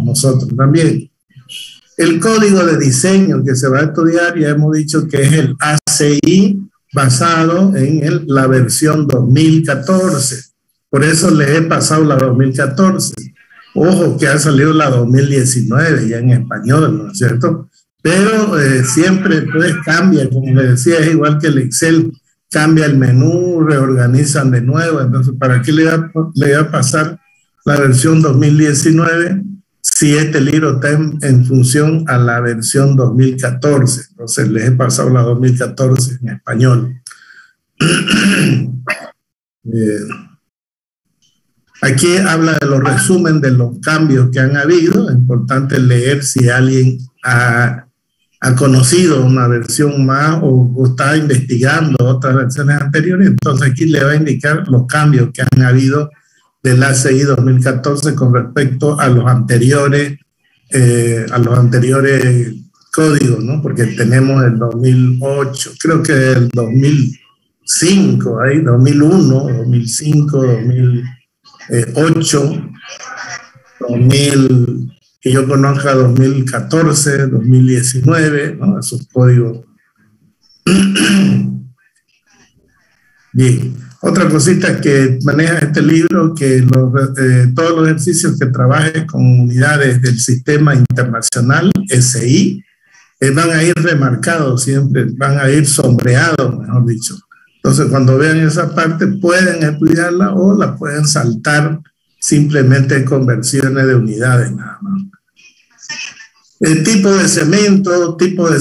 nosotros también. El código de diseño que se va a estudiar, ya hemos dicho que es el ACI basado en la versión 2014. Por eso les he pasado la 2014. Ojo que ha salido la 2019 ya en español, ¿no es cierto? Pero siempre pues cambia, como les decía, es igual que el Excel, cambia el menú, reorganizan de nuevo. Entonces, ¿para qué le va a pasar la versión 2019 si este libro está en función a la versión 2014? Entonces, les he pasado la 2014 en español. Aquí habla de los resúmenes de los cambios que han habido. Es importante leer si alguien ha conocido una versión más o está investigando otras versiones anteriores. Entonces aquí le va a indicar los cambios que han habido del ACI 2014 con respecto a los anteriores códigos, ¿no? Porque tenemos el 2008, creo que el 2005, ahí 2001, 2005, 2008, 2000, que yo conozca 2014, 2019, ¿no? Esos códigos. Bien, otra cosita que maneja este libro, que todos los ejercicios que trabaje con unidades del sistema internacional, SI, van a ir remarcados siempre, van a ir sombreados, mejor dicho. Entonces, cuando vean esa parte, pueden estudiarla o la pueden saltar simplemente conversiones de unidades nada más. El tipo de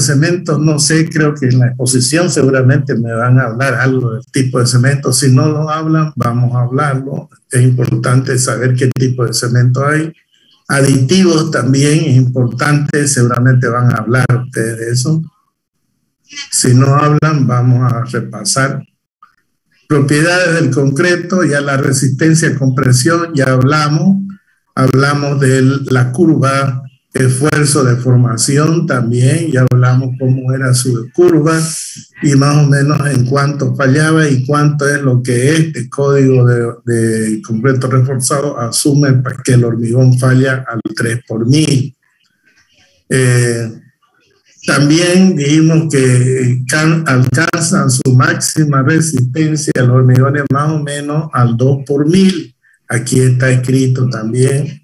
cemento, no sé, creo que en la exposición seguramente me van a hablar algo del tipo de cemento. Si no lo hablan, vamos a hablarlo. Es importante saber qué tipo de cemento hay. Aditivos también es importante, seguramente van a hablar ustedes de eso. Si no hablan, vamos a repasar. Propiedades del concreto, ya la resistencia a compresión, ya hablamos de la curva, esfuerzo de formación también, ya hablamos cómo era su curva y más o menos en cuánto fallaba y cuánto es lo que este código de concreto reforzado asume para que el hormigón falla al 3 por 1000. También dijimos que alcanzan su máxima resistencia los hormigones más o menos al 2 por 1000. Aquí está escrito también.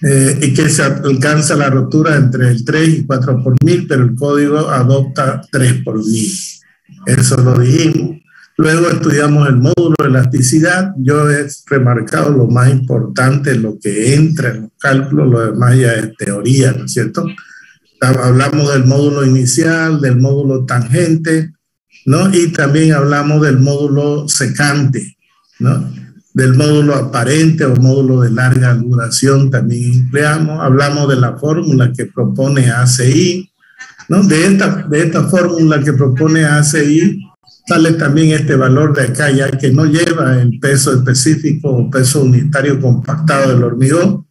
Y que se alcanza la rotura entre el 3 y 4 por 1000, pero el código adopta 3 por 1000. Eso lo dijimos. Luego estudiamos el módulo de elasticidad. Yo he remarcado lo más importante, lo que entra en los cálculos, lo demás ya es teoría, ¿no es cierto? Hablamos del módulo inicial, del módulo tangente, ¿no? Y también hablamos del módulo secante, ¿no? Del módulo aparente o módulo de larga duración también empleamos. Hablamos de la fórmula que propone ACI, ¿no? De esta fórmula que propone ACI sale también este valor de acá, ya que no lleva el peso específico o peso unitario compactado del hormigón,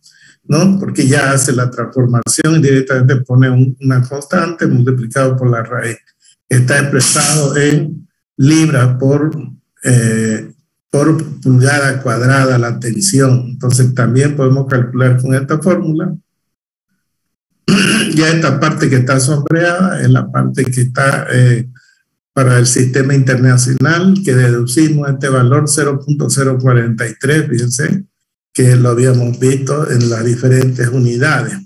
¿no? Porque ya hace la transformación y directamente pone una constante multiplicado por la raíz. Está expresado en libras por pulgada cuadrada la tensión. Entonces también podemos calcular con esta fórmula. Ya esta parte que está sombreada es la parte que está para el sistema internacional, que deducimos este valor 0.043, fíjense, que lo habíamos visto en las diferentes unidades.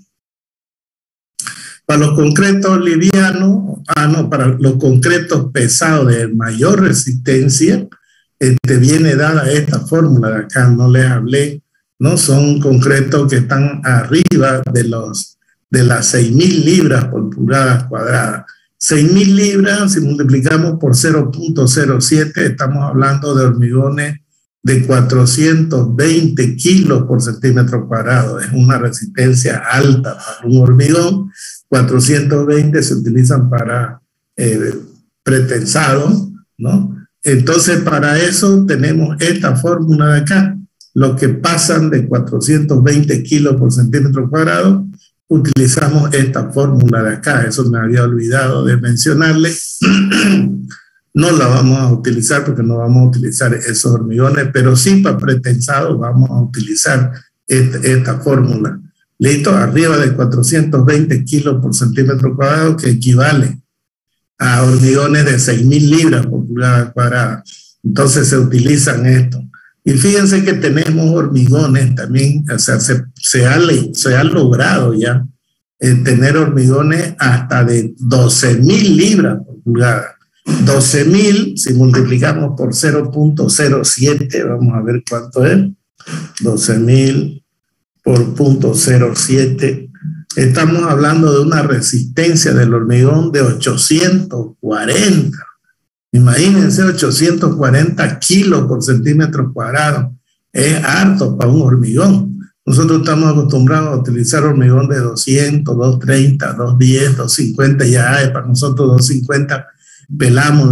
Para los concretos livianos, para los concretos pesados de mayor resistencia, viene dada esta fórmula de acá, no les hablé, ¿no? Son concretos que están arriba de las 6.000 libras por pulgada cuadrada. 6.000 libras, si multiplicamos por 0.07, estamos hablando de hormigones de 420 kilos por centímetro cuadrado. Es una resistencia alta para un hormigón. 420 se utilizan para pretensado, ¿no? Entonces, para eso tenemos esta fórmula de acá. Los que pasan de 420 kilos por centímetro cuadrado, utilizamos esta fórmula de acá. Eso me había olvidado de mencionarle. No la vamos a utilizar porque no vamos a utilizar esos hormigones, pero sí para pretensado vamos a utilizar esta fórmula. Listo, arriba de 420 kilos por centímetro cuadrado, que equivale a hormigones de 6.000 libras por pulgada cuadrada. Entonces se utilizan esto. Y fíjense que tenemos hormigones también, o sea, se ha logrado ya tener hormigones hasta de 12.000 libras por pulgada. 12.000, si multiplicamos por 0.07, vamos a ver cuánto es. 12.000 por 0.07. Estamos hablando de una resistencia del hormigón de 840. Imagínense, 840 kilos por centímetro cuadrado. Es harto para un hormigón. Nosotros estamos acostumbrados a utilizar hormigón de 200, 230, 210, 250. Ya para nosotros 250 pelamos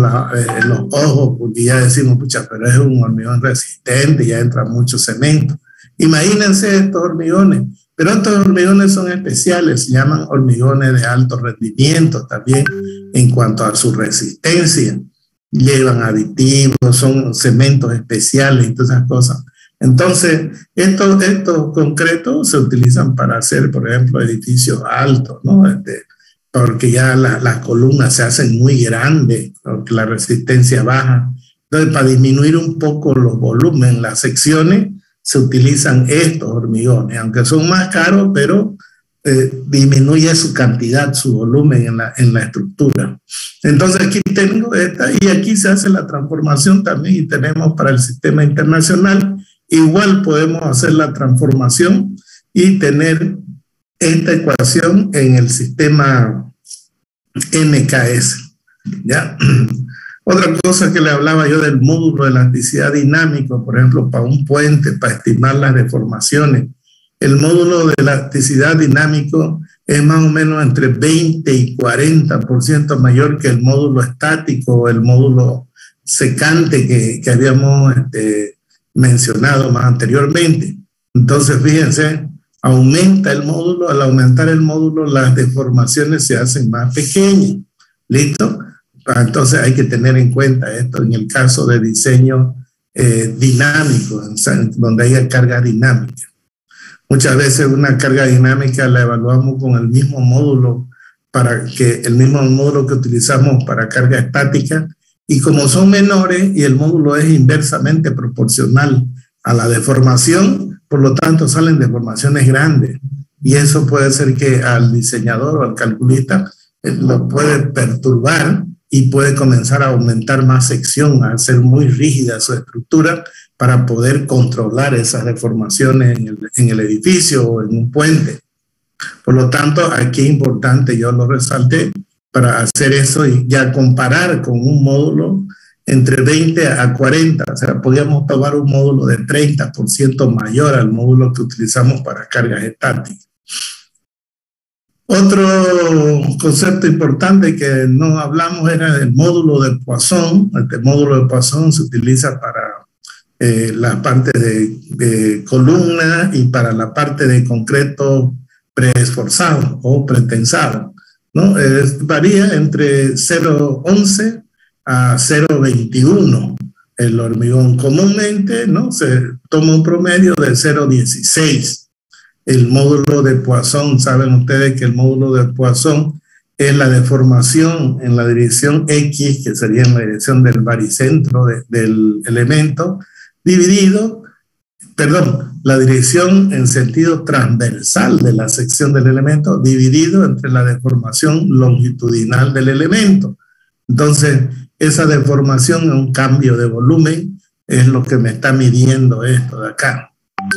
los ojos porque ya decimos, pucha, pero es un hormigón resistente, ya entra mucho cemento. Imagínense estos hormigones. Pero estos hormigones son especiales, se llaman hormigones de alto rendimiento también en cuanto a su resistencia. Llevan aditivos, son cementos especiales y todas esas cosas. Entonces, estos concretos se utilizan para hacer, por ejemplo, edificios altos, ¿no? Porque ya las columnas se hacen muy grandes, porque la resistencia baja. Entonces, para disminuir un poco los volúmenes, las secciones, se utilizan estos hormigones, aunque son más caros, pero disminuye su cantidad, su volumen en la estructura. Entonces aquí tengo esta, y aquí se hace la transformación también, y tenemos para el sistema internacional, igual podemos hacer la transformación y tener esta ecuación en el sistema MKS, ¿ya? Otra cosa que le hablaba yo del módulo de elasticidad dinámico, por ejemplo, para un puente, para estimar las deformaciones. El módulo de elasticidad dinámico es más o menos entre 20 y 40% mayor que el módulo estático o el módulo secante que habíamos mencionado más anteriormente. Entonces, fíjense, aumenta el módulo, al aumentar el módulo, las deformaciones se hacen más pequeñas. ¿Listo? Entonces hay que tener en cuenta esto en el caso de diseño dinámico, donde haya carga dinámica. Muchas veces una carga dinámica la evaluamos con el mismo módulo que utilizamos para carga estática, y como son menores y el módulo es inversamente proporcional a la deformación, por lo tanto salen deformaciones grandes, y eso puede ser que al diseñador o al calculista lo puede perturbar y puede comenzar a aumentar más sección, a hacer muy rígida su estructura para poder controlar esas deformaciones en el edificio o en un puente. Por lo tanto, aquí es importante, yo lo resalté, para hacer eso y ya comparar con un módulo entre 20 a 40, o sea, podríamos tomar un módulo de 30% mayor al módulo que utilizamos para cargas estáticas. Otro concepto importante que no hablamos era el módulo de Poisson. Este módulo de Poisson se utiliza para la parte de columna y para la parte de concreto preesforzado o pretensado, ¿no? Varía entre 0,11 a 0,21 el hormigón. Comúnmente, ¿no? Se toma un promedio de 0,16. El módulo de Poisson, saben ustedes que el módulo de Poisson es la deformación en la dirección X, que sería en la dirección del baricentro del elemento, la dirección en sentido transversal de la sección del elemento, dividido entre la deformación longitudinal del elemento. Entonces, esa deformación es un cambio de volumen, es lo que me está midiendo esto de acá.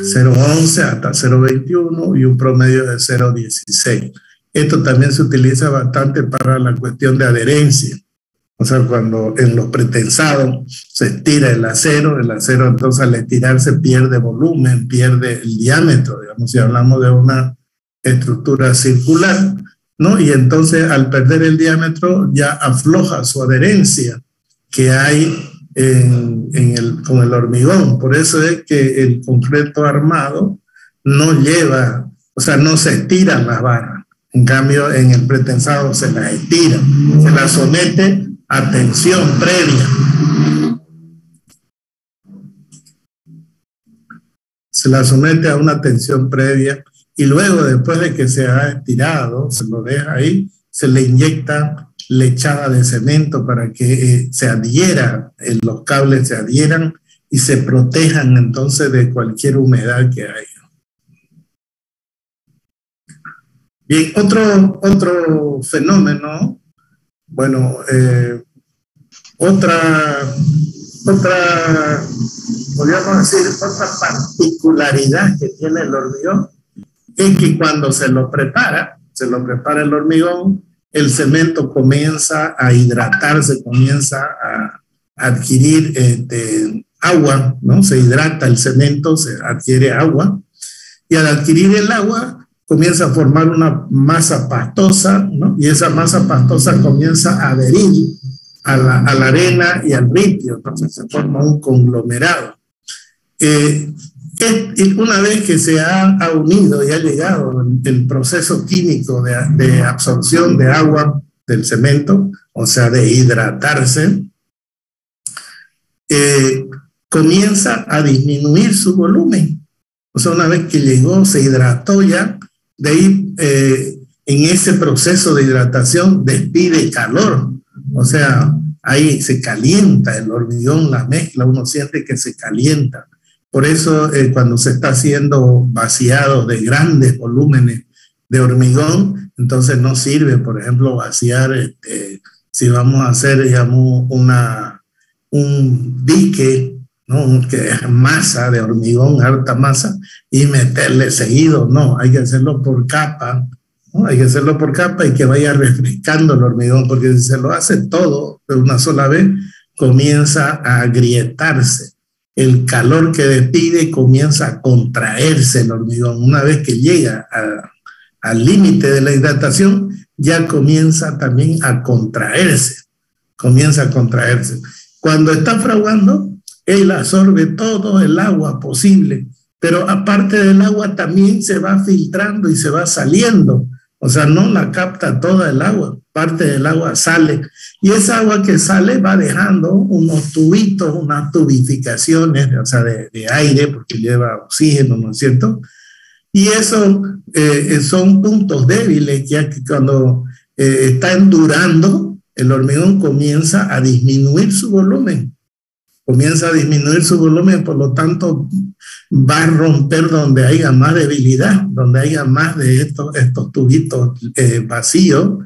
0,11 hasta 0,21 y un promedio de 0,16. Esto también se utiliza bastante para la cuestión de adherencia. O sea, cuando en los pretensados se estira el acero entonces al estirarse pierde volumen, pierde el diámetro, digamos, si hablamos de una estructura circular, ¿no? Y entonces al perder el diámetro ya afloja su adherencia que hay con el hormigón. Por eso es que el concreto armado no lleva, o sea, no se estiran las barras. En cambio, en el pretensado se las estira, se las somete a tensión previa. se la somete a una tensión previa y luego, después de que se ha estirado, se lo deja ahí, se le inyecta lechada de cemento para que se adhiera, los cables se adhieran y se protejan entonces de cualquier humedad que haya. Bien, otro fenómeno, bueno, podríamos decir, otra particularidad que tiene el hormigón es que cuando se lo prepara el hormigón, el cemento comienza a hidratarse, comienza a adquirir agua, ¿no? Se hidrata el cemento, se adquiere agua, y al adquirir el agua comienza a formar una masa pastosa, ¿no? Y esa masa pastosa comienza a adherir a la arena y al ripio, entonces se forma un conglomerado. Una vez que se ha unido y ha llegado el proceso químico de absorción de agua del cemento, o sea, de hidratarse, comienza a disminuir su volumen. O sea, una vez que llegó, se hidrató ya, de ahí en ese proceso de hidratación despide calor. O sea, ahí se calienta el hormigón, la mezcla, uno siente que se calienta. Por eso cuando se está haciendo vaciado de grandes volúmenes de hormigón, entonces no sirve, por ejemplo, vaciar, si vamos a hacer, digamos, un dique, ¿no? Que es masa de hormigón, harta masa, y meterle seguido, no, hay que hacerlo por capa, ¿no? Hay que hacerlo por capa y que vaya refrescando el hormigón, porque si se lo hace todo de una sola vez, comienza a agrietarse. El calor que despide comienza a contraerse el hormigón. Una vez que llega al límite de la hidratación, ya comienza también a contraerse. Cuando está fraguando, él absorbe todo el agua posible, pero aparte del agua también se va filtrando y se va saliendo. O sea, no la capta toda el agua, parte del agua sale. Y esa agua que sale va dejando unos tubitos, unas tubificaciones, o sea, de aire, porque lleva oxígeno, ¿no es cierto? Y eso son puntos débiles, ya que cuando está endurando, el hormigón comienza a disminuir su volumen. Por lo tanto va a romper donde haya más debilidad, donde haya más de estos tubitos vacíos,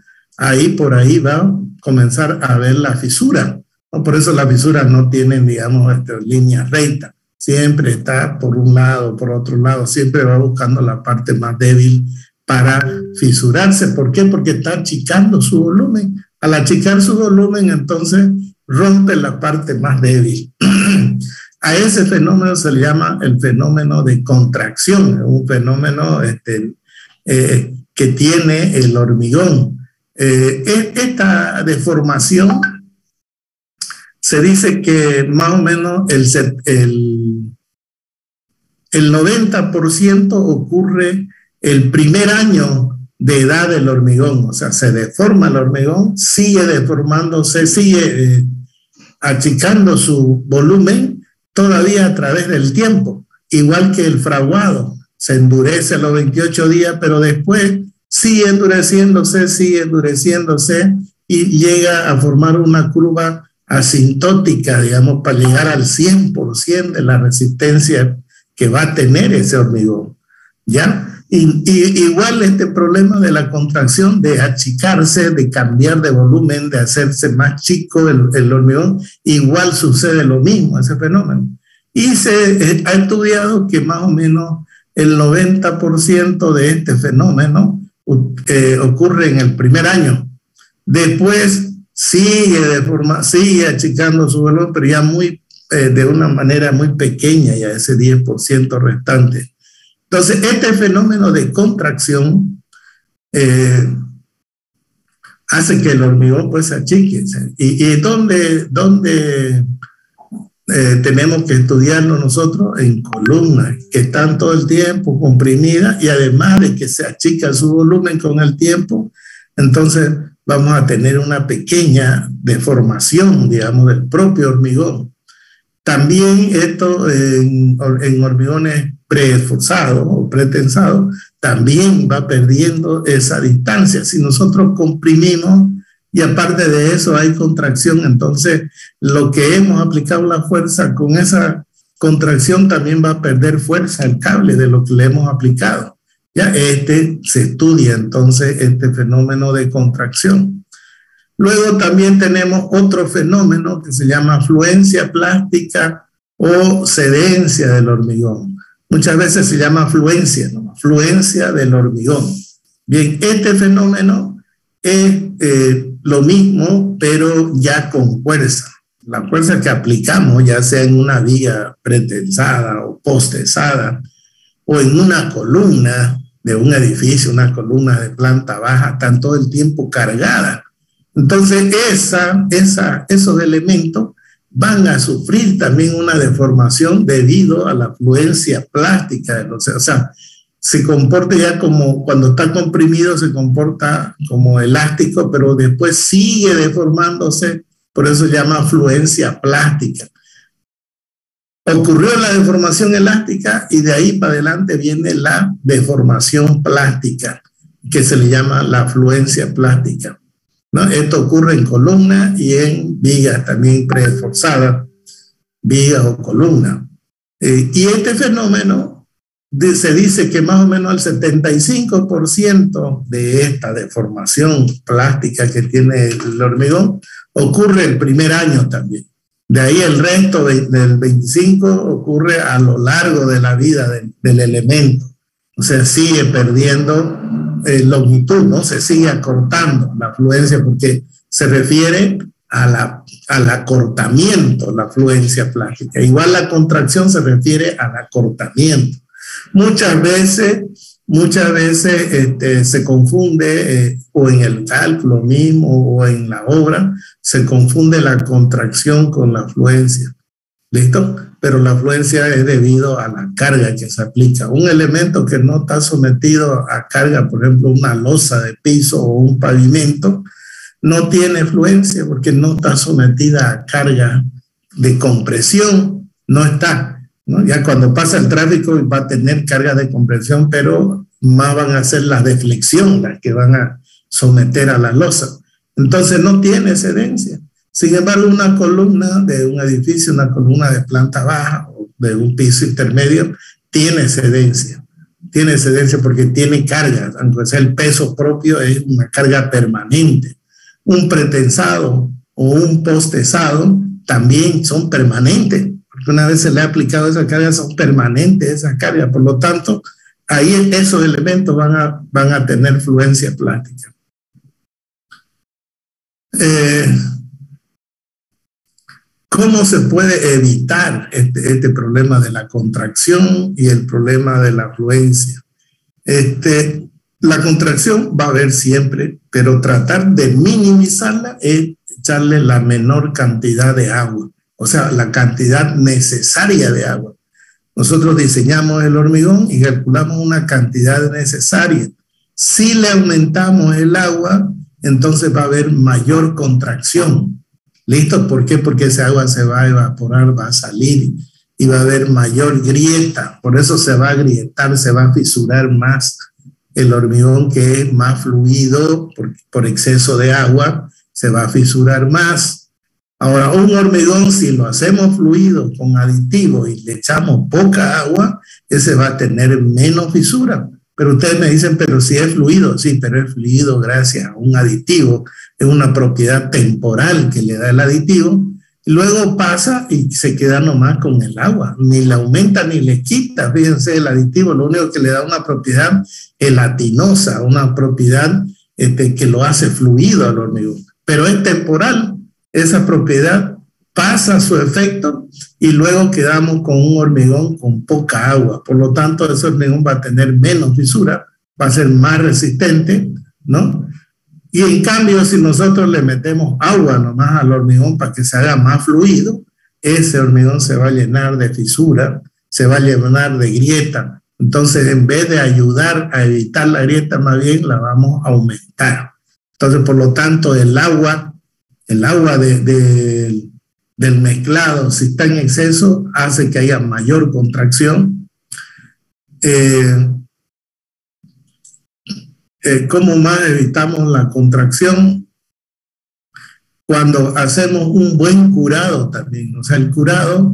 por ahí va a comenzar a ver la fisura, ¿no? Por eso las fisuras no tienen, digamos, líneas rectas, siempre está por un lado, por otro lado, siempre va buscando la parte más débil para fisurarse. ¿Por qué? Porque está achicando su volumen. Al achicar su volumen, entonces rompe la parte más débil. A ese fenómeno se le llama el fenómeno de contracción, un fenómeno que tiene el hormigón. Esta deformación se dice que más o menos el 90% ocurre el primer año de edad del hormigón, o sea, se deforma el hormigón, sigue deformándose, sigue achicando su volumen todavía a través del tiempo, igual que el fraguado, se endurece a los 28 días, pero después sigue endureciéndose y llega a formar una curva asintótica, digamos, para llegar al 100% de la resistencia que va a tener ese hormigón, ¿ya? Y igual este problema de la contracción, de achicarse, de cambiar de volumen, de hacerse más chico el hormigón, igual sucede lo mismo, ese fenómeno. Y se ha estudiado que más o menos el 90% de este fenómeno ocurre en el primer año. Después sigue achicando su volumen, pero ya de una manera muy pequeña, ya ese 10% restante. Entonces, este fenómeno de contracción hace que el hormigón pues se achique. ¿Y dónde tenemos que estudiarlo nosotros? En columnas, que están todo el tiempo comprimidas, y además de que se achica su volumen con el tiempo, entonces vamos a tener una pequeña deformación, digamos, del propio hormigón. También esto en hormigones preesforzado o pretensado, también va perdiendo esa distancia. Si nosotros comprimimos y aparte de eso hay contracción, entonces lo que hemos aplicado la fuerza con esa contracción también va a perder fuerza el cable de lo que le hemos aplicado. Ya se estudia entonces este fenómeno de contracción. Luego también tenemos otro fenómeno que se llama fluencia plástica o cedencia del hormigón. Muchas veces se llama fluencia, ¿no? Fluencia del hormigón. Bien, este fenómeno es lo mismo, pero ya con fuerza. La fuerza que aplicamos, ya sea en una viga pretensada o postesada, o en una columna de un edificio, una columna de planta baja, están todo el tiempo cargadas. Entonces, esos elementos van a sufrir también una deformación debido a la fluencia plástica. O sea, se comporta ya como cuando está comprimido, se comporta como elástico, pero después sigue deformándose, por eso se llama fluencia plástica. Ocurrió la deformación elástica y de ahí para adelante viene la deformación plástica, que se le llama la fluencia plástica, ¿no? Esto ocurre en columna y en vigas también preesforzadas, vigas o columna. Y este fenómeno se dice que más o menos el 75% de esta deformación plástica que tiene el hormigón ocurre el primer año también. De ahí el resto del 25% ocurre a lo largo de la vida del elemento. O sea, sigue perdiendo longitud, ¿no? Se sigue acortando la fluencia porque se refiere al acortamiento, la fluencia plástica. Igual la contracción se refiere al acortamiento. Muchas veces se confunde, o en el cálculo mismo o en la obra, se confunde la contracción con la fluencia. ¿Listo? Pero la fluencia es debido a la carga que se aplica. Un elemento que no está sometido a carga, por ejemplo, una losa de piso o un pavimento, no tiene fluencia porque no está sometida a carga de compresión, no está, ¿no? Ya cuando pasa el tráfico va a tener carga de compresión, pero más van a ser las de flexión las que van a someter a la losa. Entonces no tiene cedencia. Sin embargo, una columna de un edificio, una columna de planta baja o de un piso intermedio, tiene cedencia. Tiene cedencia porque tiene carga, aunque sea el peso propio, es una carga permanente. Un pretensado o un postesado también son permanentes, porque una vez se le ha aplicado esa carga, son permanentes esa carga. Por lo tanto, ahí esos elementos van a tener fluencia plástica. ¿Cómo se puede evitar este problema de la contracción y el problema de la fluencia? La contracción va a haber siempre, pero tratar de minimizarla es echarle la menor cantidad de agua, o sea, la cantidad necesaria de agua. Nosotros diseñamos el hormigón y calculamos una cantidad necesaria. Si le aumentamos el agua, entonces va a haber mayor contracción. ¿Listo? ¿Por qué? Porque esa agua se va a evaporar, va a salir y va a haber mayor grieta. Por eso se va a agrietar, se va a fisurar más el hormigón, que es más fluido por exceso de agua, se va a fisurar más. Ahora, un hormigón, si lo hacemos fluido con aditivos y le echamos poca agua, ese va a tener menos fisura. Pero ustedes me dicen, pero si es fluido, sí, pero es fluido gracias a un aditivo, es una propiedad temporal que le da el aditivo, y luego pasa y se queda nomás con el agua, ni le aumenta ni le quita. Fíjense, el aditivo lo único que le da una propiedad gelatinosa, una propiedad que lo hace fluido al hormigón, pero es temporal, esa propiedad pasa su efecto y luego quedamos con un hormigón con poca agua. Por lo tanto, ese hormigón va a tener menos fisura, va a ser más resistente, ¿no? Y en cambio, si nosotros le metemos agua nomás al hormigón para que se haga más fluido, ese hormigón se va a llenar de fisura, se va a llenar de grieta. Entonces, en vez de ayudar a evitar la grieta, más bien la vamos a aumentar. Entonces, por lo tanto, el agua del mezclado, si está en exceso, hace que haya mayor contracción. eh, ¿cómo más evitamos la contracción? Cuando hacemos un buen curado también. O sea, el curado,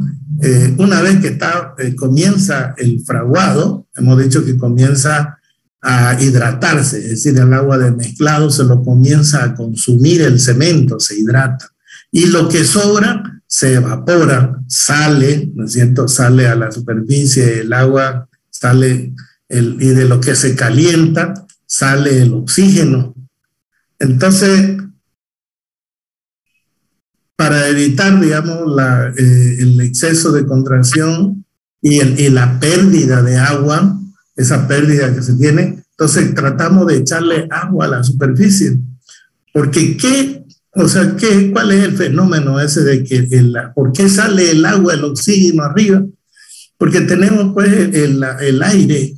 una vez que comienza el fraguado, hemos dicho que comienza a hidratarse, es decir, el agua de mezclado se lo comienza a consumir el cemento, se hidrata. Y lo que sobra se evapora, sale, ¿no es cierto? Sale a la superficie, el agua sale, y de lo que se calienta sale el oxígeno. Entonces, para evitar, digamos, el exceso de contracción y la pérdida de agua, esa pérdida que se tiene, entonces tratamos de echarle agua a la superficie. Porque ¿cuál es el fenómeno ese de que por qué sale el agua, el oxígeno arriba? Porque tenemos pues el aire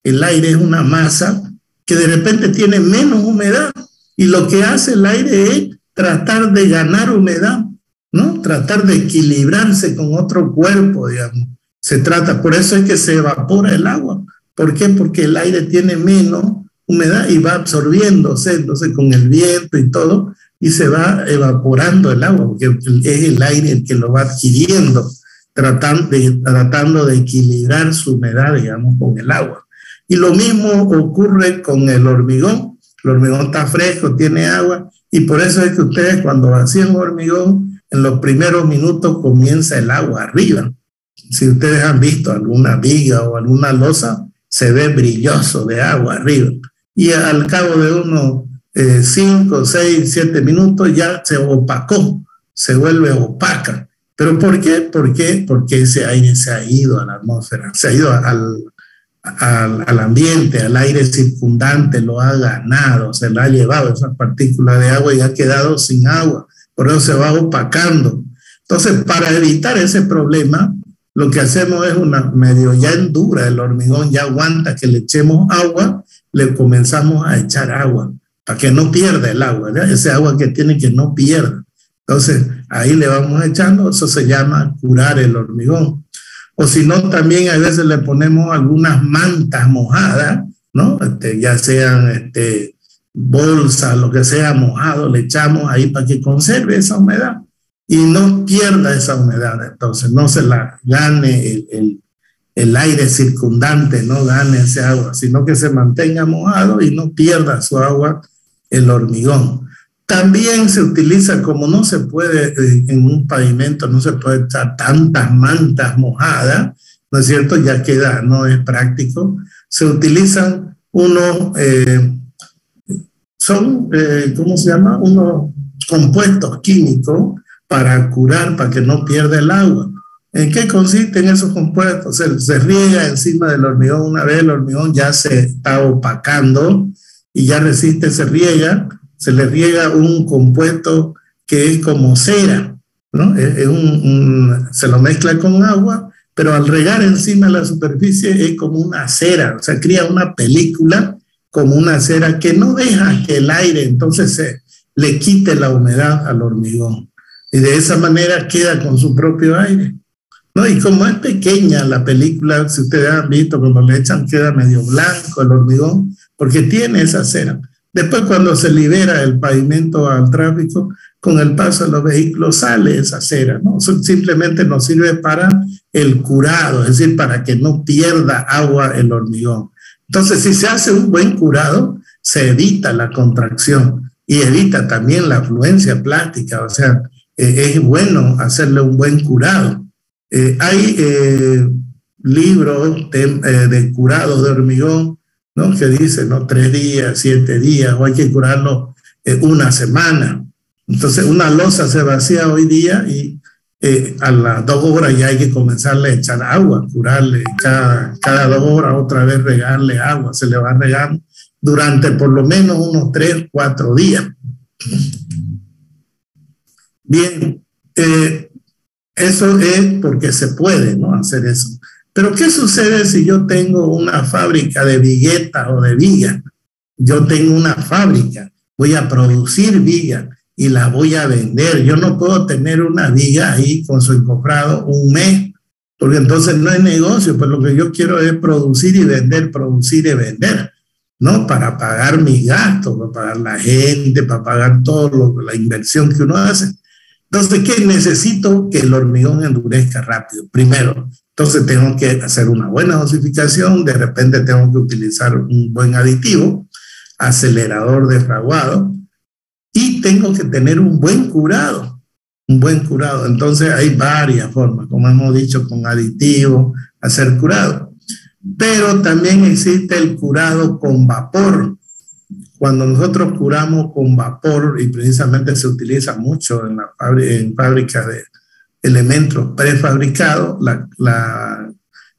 es una masa que de repente tiene menos humedad y lo que hace el aire es tratar de ganar humedad, ¿no? Tratar de equilibrarse con otro cuerpo, digamos. Por eso es que se evapora el agua. ¿Por qué? Porque el aire tiene menos humedad y va absorbiéndose, entonces con el viento y todo, y se va evaporando el agua, porque es el aire el que lo va adquiriendo, tratando de equilibrar su humedad, digamos, con el agua. Y lo mismo ocurre con el hormigón. El hormigón está fresco, tiene agua, y por eso es que ustedes cuando vacían hormigón, en los primeros minutos comienza el agua arriba. Si ustedes han visto alguna viga o alguna losa, se ve brilloso de agua arriba. Y al cabo de unos 5, 6, 7 minutos ya se opacó, se vuelve opaca. ¿Pero por qué? Porque ese aire se ha ido a la atmósfera, se ha ido al ambiente, al aire circundante, lo ha ganado, se lo ha llevado esas partículas de agua y ha quedado sin agua. Por eso se va opacando. Entonces, para evitar ese problema, lo que hacemos es medio ya endura, el hormigón ya aguanta que le echemos agua, le comenzamos a echar agua para que no pierda el agua, ¿verdad? Ese agua que tiene que no pierda. Entonces, ahí le vamos echando, eso se llama curar el hormigón. O si no, también a veces le ponemos algunas mantas mojadas, ¿no? Ya sean bolsas, lo que sea mojado, le echamos ahí para que conserve esa humedad y no pierda esa humedad. Entonces no se la gane el aire circundante, no gane ese agua, sino que se mantenga mojado y no pierda su agua el hormigón. También se utiliza, como no se puede en un pavimento, no se puede echar tantas mantas mojadas, ¿no es cierto? Ya queda, no es práctico. Se utilizan unos, ¿cómo se llama? Unos compuestos químicos para curar, para que no pierda el agua. ¿En qué consisten esos compuestos? Se riega encima del hormigón una vez, el hormigón ya se está opacando y ya resiste, se le riega un compuesto que es como cera, ¿no? Se lo mezcla con agua, pero al regar encima de la superficie es como una cera, o sea, crea una película como una cera que no deja que el aire entonces le quite la humedad al hormigón. Y de esa manera queda con su propio aire, ¿no? Y como es pequeña la película, si ustedes han visto, cuando le echan queda medio blanco el hormigón, porque tiene esa cera. Después, cuando se libera el pavimento al tráfico, con el paso de los vehículos sale esa cera, ¿no? Eso simplemente nos sirve para el curado, es decir, para que no pierda agua el hormigón. Entonces, si se hace un buen curado, se evita la contracción y evita también la afluencia plástica, o sea, es bueno hacerle un buen curado. Hay libros de curado de hormigón, ¿no? Que dice, ¿no? 3 días, 7 días, o hay que curarlo una semana. Entonces, una losa se vacía hoy día y a las 2 horas ya hay que comenzarle a echar agua, curarle, cada 2 horas otra vez regarle agua, se le va a regar durante por lo menos unos 3, 4 días. Bien, eso es porque se puede, ¿no? Hacer eso. Pero ¿qué sucede si yo tengo una fábrica de viguetas o de vigas? Yo tengo una fábrica, voy a producir vigas y las voy a vender. Yo no puedo tener una viga ahí con su encofrado un mes, porque entonces no es negocio, pues lo que yo quiero es producir y vender, ¿no? Para pagar mis gastos, para pagar la gente, para pagar todo la inversión que uno hace. Entonces, ¿qué necesito? Que el hormigón endurezca rápido, primero. Entonces tengo que hacer una buena dosificación, de repente tengo que utilizar un buen aditivo, acelerador de fraguado, y tengo que tener un buen curado. Entonces hay varias formas, como hemos dicho, con aditivos, hacer curado. Pero también existe el curado con vapor. Cuando nosotros curamos con vapor, y precisamente se utiliza mucho en fábricas de elementos prefabricados,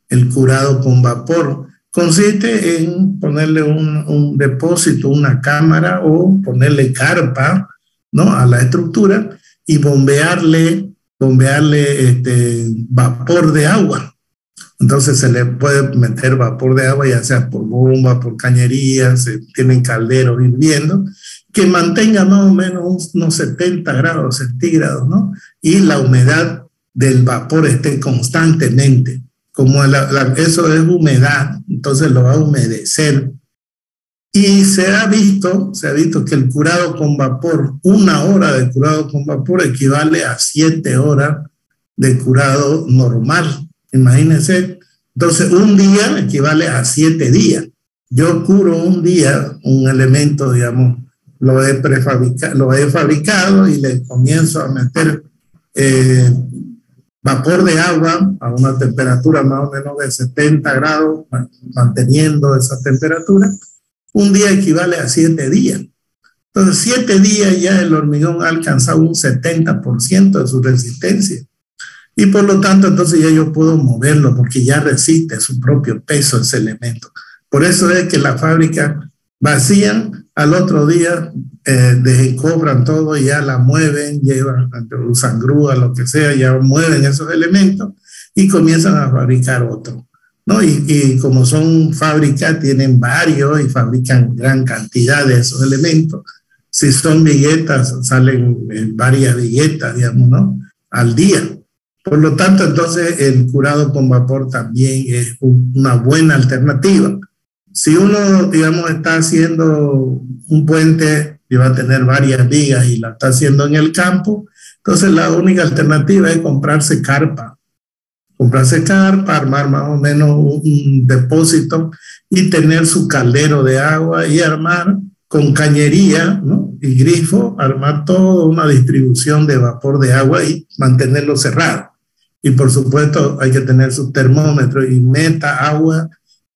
el curado con vapor consiste en ponerle un depósito, una cámara o ponerle carpa, ¿no?, a la estructura y bombearle vapor de agua. Entonces se le puede meter vapor de agua, ya sea por bomba, por cañería, se tienen calderos hirviendo, que mantenga más o menos unos 70 grados centígrados, ¿no? Y la humedad del vapor esté constantemente. Como eso es humedad, entonces lo va a humedecer. Y se ha visto que el curado con vapor, 1 hora de curado con vapor equivale a 7 horas de curado normal. Imagínense, entonces un día equivale a 7 días. Yo curo un día un elemento, digamos, lo he fabricado y le comienzo a meter vapor de agua a una temperatura más o menos de 70 grados, manteniendo esa temperatura. Un día equivale a 7 días. Entonces, 7 días ya el hormigón ha alcanzado un 70% de su resistencia. Y por lo tanto, entonces ya yo puedo moverlo porque ya resiste su propio peso ese elemento. Por eso es que la fábrica vacían, al otro día desencofran todo y ya la mueven, usan grúa, lo que sea, ya mueven esos elementos y comienzan a fabricar otro, ¿no? Y como son fábricas, tienen varios y fabrican gran cantidad de esos elementos. Si son viguetas, salen varias viguetas, digamos, ¿no?, al día. Por lo tanto, entonces el curado con vapor también es una buena alternativa. Si uno, digamos, está haciendo un puente y va a tener varias vigas y la está haciendo en el campo, entonces la única alternativa es comprarse carpa, armar más o menos un depósito y tener su caldero de agua y armar con cañería, ¿no?, y grifo, armar toda una distribución de vapor de agua y mantenerlo cerrado. Y por supuesto hay que tener su termómetro y meta agua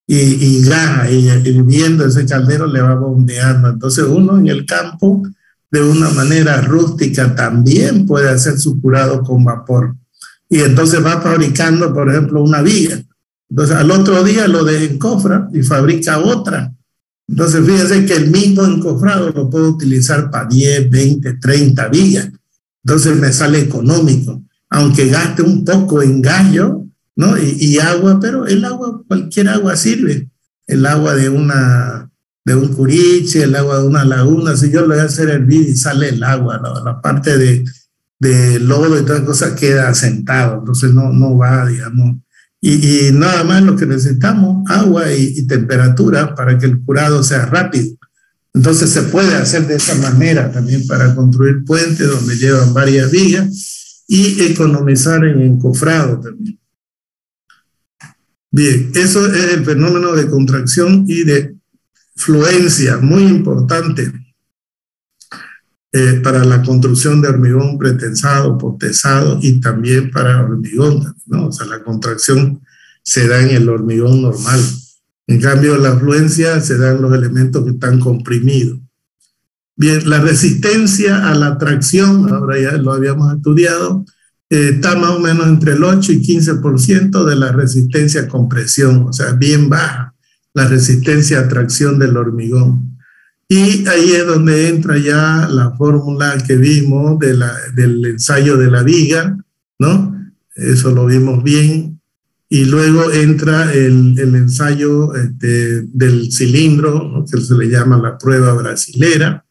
y gas, y hirviendo ese caldero le va bombeando. Entonces uno en el campo, de una manera rústica, también puede hacer su curado con vapor. Y entonces va fabricando, por ejemplo, una viga. Entonces al otro día lo desencofra y fabrica otra. Entonces fíjense que el mismo encofrado lo puedo utilizar para 10, 20, 30 vigas. Entonces me sale económico, aunque gaste un poco en gallo, ¿no?, y agua, pero el agua, cualquier agua sirve. El agua de un curiche, el agua de una laguna, si yo lo voy a hacer hervir y sale el agua, ¿no?, la parte de lodo y todas las cosas queda asentado, entonces no va, digamos. Y nada más lo que necesitamos, agua y temperatura para que el curado sea rápido. Entonces se puede hacer de esa manera también para construir puentes donde llevan varias vigas y economizar en encofrado también. Bien, eso es el fenómeno de contracción y de fluencia, muy importante para la construcción de hormigón pretensado, potesado y también para hormigón, ¿no? O sea, la contracción se da en el hormigón normal. En cambio, la fluencia se da en los elementos que están comprimidos. Bien, la resistencia a la tracción, ahora ya lo habíamos estudiado, está más o menos entre el 8 y 15% de la resistencia a compresión, o sea, bien baja la resistencia a tracción del hormigón. Y ahí es donde entra ya la fórmula que vimos del ensayo de la viga, ¿no? Eso lo vimos bien. Y luego entra el ensayo del cilindro, ¿no?, que se le llama la prueba brasilera.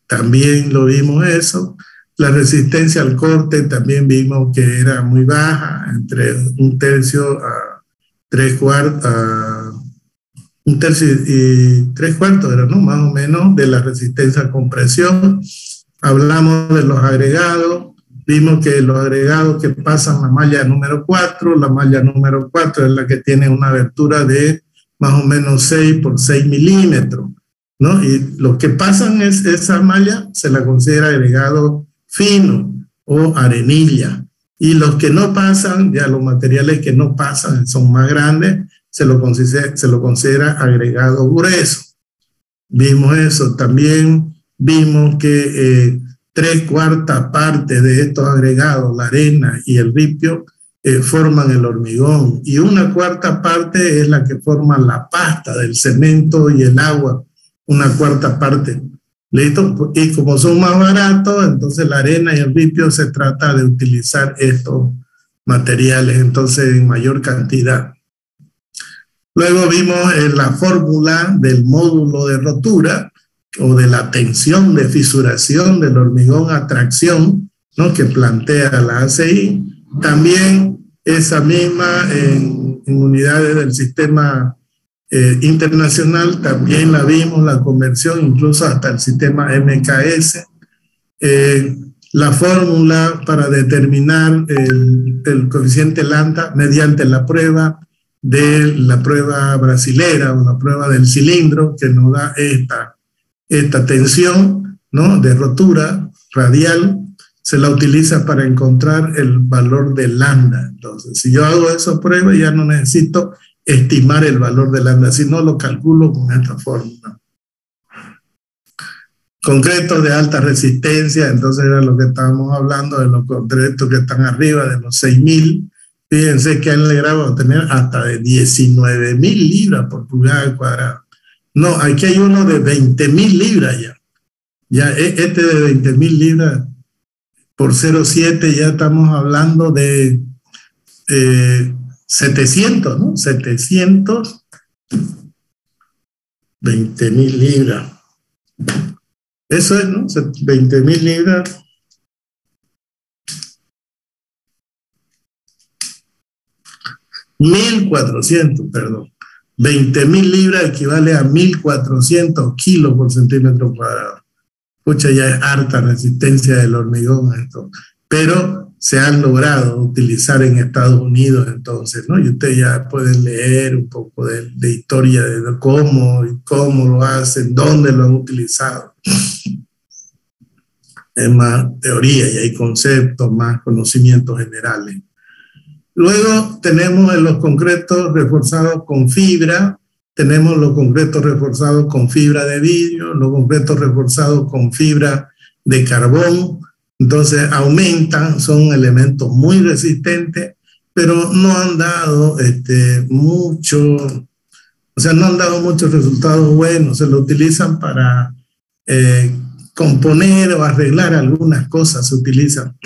También lo vimos eso. La resistencia al corte también vimos que era muy baja, entre 1/3 a 3/4, 1/3 y 3/4 era, ¿no? Más o menos, de la resistencia a compresión. Hablamos de los agregados, vimos que los agregados que pasan la malla número 4, la malla número 4 es la que tiene una abertura de más o menos 6 por 6 milímetros, ¿no? Y los que pasan esa malla se la considera agregado fino o arenilla. Y los que no pasan, ya los materiales que no pasan son más grandes, se lo considera agregado grueso. Vimos eso. También vimos que 3/4 partes de estos agregados, la arena y el ripio, forman el hormigón, y 1/4 parte es la que forma la pasta del cemento y el agua, 1/4 parte. ¿Listo? Y como son más baratos, entonces la arena y el ripio se trata de utilizar estos materiales entonces en mayor cantidad. Luego vimos la fórmula del módulo de rotura o de la tensión de fisuración del hormigón a tracción, ¿no?, que plantea la ACI. También esa misma en unidades del sistema internacional también la vimos, la conversión incluso hasta el sistema MKS. La fórmula para determinar el coeficiente lambda mediante la prueba brasilera o la prueba del cilindro, que nos da esta tensión, ¿no?, de rotura radial, se la utiliza para encontrar el valor de lambda. Entonces, si yo hago esa prueba, ya no necesito estimar el valor de lambda, sino lo calculo con esta fórmula. Concretos de alta resistencia, entonces era lo que estábamos hablando de los concretos que están arriba de los 6.000. Fíjense que han logrado a tener hasta de 19.000 libras por pulgada cuadrada. No, aquí hay uno de 20.000 libras ya. Ya este de 20.000 libras por 0,7 ya estamos hablando de 700, ¿no? 20.000 libras. Eso es, ¿no? 20.000 libras. perdón. 20.000 libras equivale a 1.400 kilos por centímetro cuadrado. Pucha, ya es harta resistencia del hormigón esto. Pero se han logrado utilizar en Estados Unidos entonces, ¿no? Y ustedes ya pueden leer un poco de historia de cómo lo hacen, dónde lo han utilizado. Es más teoría y hay conceptos, más conocimientos generales. Luego tenemos los concretos reforzados con fibra, tenemos los concretos reforzados con fibra de vidrio, los concretos reforzados con fibra de carbón. Entonces aumentan, son elementos muy resistentes, pero no han dado muchos resultados buenos. Se lo utilizan para componer o arreglar algunas cosas, se utilizan.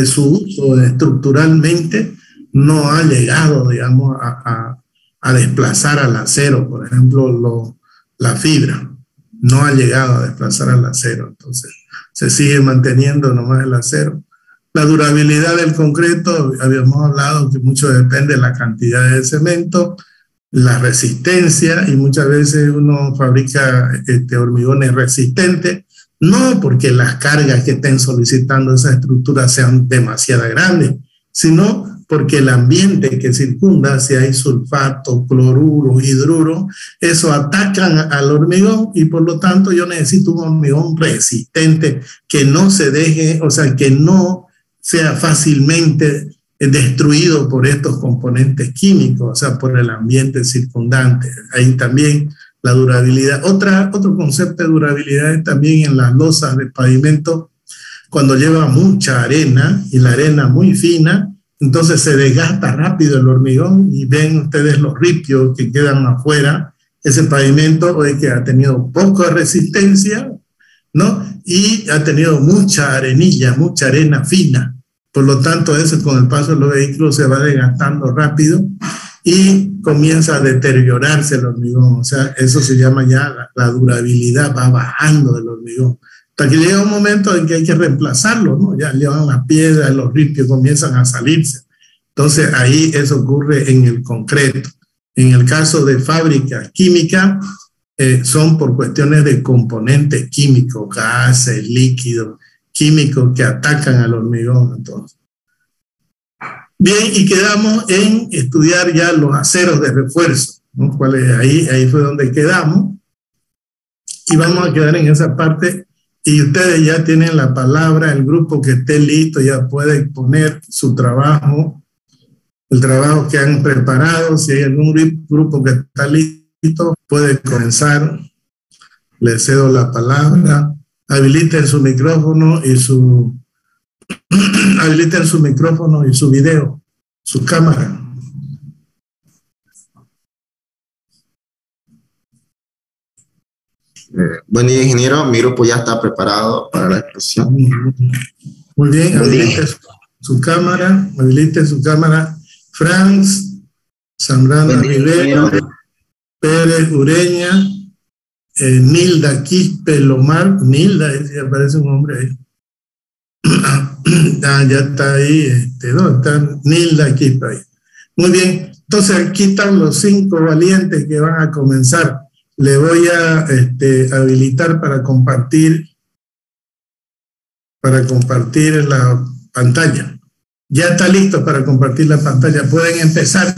Su uso estructuralmente no ha llegado, digamos, a desplazar al acero. Por ejemplo, la fibra no ha llegado a desplazar al acero, entonces se sigue manteniendo nomás el acero. La durabilidad del concreto, habíamos hablado que mucho depende de la cantidad de cemento, la resistencia, y muchas veces uno fabrica hormigones resistentes, no porque las cargas que estén solicitando esa estructura sean demasiado grandes, sino porque el ambiente que circunda, si hay sulfato, cloruro, hidruro, eso atacan al hormigón, y por lo tanto yo necesito un hormigón resistente que no se deje, o sea, que no sea fácilmente destruido por estos componentes químicos, o sea, por el ambiente circundante. Ahí también la durabilidad. Otro concepto de durabilidad es también en las losas de pavimento, cuando lleva mucha arena y la arena muy fina, entonces se desgasta rápido el hormigón, y ven ustedes los ripios que quedan afuera. Ese pavimento que ha tenido poca resistencia, ¿no? Y ha tenido mucha arenilla, mucha arena fina. Por lo tanto, eso con el paso de los vehículos se va desgastando rápido y comienza a deteriorarse el hormigón. O sea, eso se llama ya la durabilidad, va bajando del hormigón. hasta que llega un momento en que hay que reemplazarlo, ¿no? Ya llevan las piedras, los ripios comienzan a salirse. Entonces ahí eso ocurre en el concreto. En el caso de fábricas químicas, son por cuestiones de componentes químicos, gases, líquidos, químicos que atacan al hormigón. Entonces. Bien, y quedamos en estudiar ya los aceros de refuerzo, ¿no? Ahí fue donde quedamos. Y vamos a quedar en esa parte. Y ustedes ya tienen la palabra, el grupo que esté listo ya puede exponer su trabajo, el trabajo que han preparado. Si hay algún grupo que está listo, puede comenzar. Le cedo la palabra. Habiliten su micrófono y su video, su cámara. Buen día, ingeniero. Mi grupo ya está preparado para la exposición. Muy bien, habilite su cámara. Franz, Zambrano Rivera, Pérez Ureña, Nilda Quispe Lomar. Nilda, aparece un hombre ahí. Ya está ahí. ¿Dónde está Nilda Quispe ahí? Muy bien. Entonces aquí están los 5 valientes que van a comenzar. Le voy a habilitar para compartir la pantalla. Ya está listo para compartir la pantalla. Pueden empezar.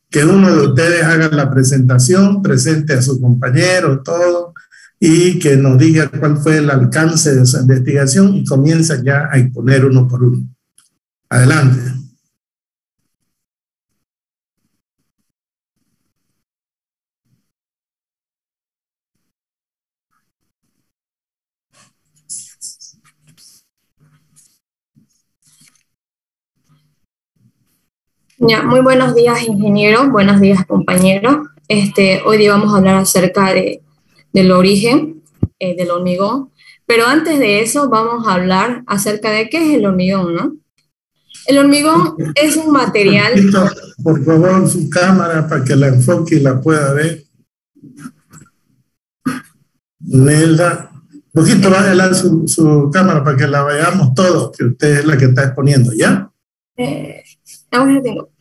Que uno de ustedes haga la presentación, presente a su compañero, todo, y que nos diga cuál fue el alcance de su investigación y comienza ya a exponer uno por uno. Adelante. Ya, muy buenos días, ingeniero. Buenos días, compañeros. Hoy día vamos a hablar acerca del origen del hormigón. Pero antes de eso, vamos a hablar acerca de qué es el hormigón, ¿no? El hormigón es un material... Por favor, su cámara para que la enfoque y la pueda ver. Nelda, un poquito va a helar su cámara para que la veamos todos, que usted es la que está exponiendo, ¿ya? Ahora tengo.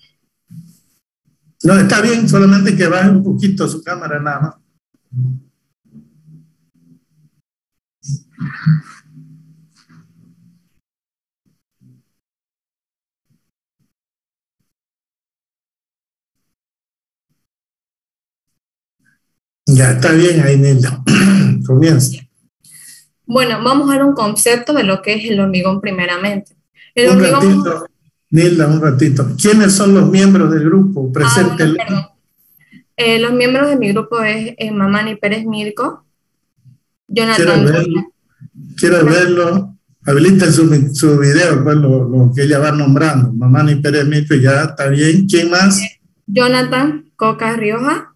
No, está bien, solamente que baje un poquito su cámara nada más. Ya está bien ahí, Nilda. Comienza. Bueno, vamos a ver un concepto de lo que es el hormigón primeramente. Un ratito, Nilda, un ratito. ¿Quiénes son los miembros del grupo? Preséntelo. Perdón. Los miembros de mi grupo es Mamani Pérez Mirko, Jonathan. Quiero verlo. Habiliten su video, pues lo que ella va nombrando. Mamani Pérez Mirko, ya está bien. ¿Quién más? Jonathan Coca Rioja.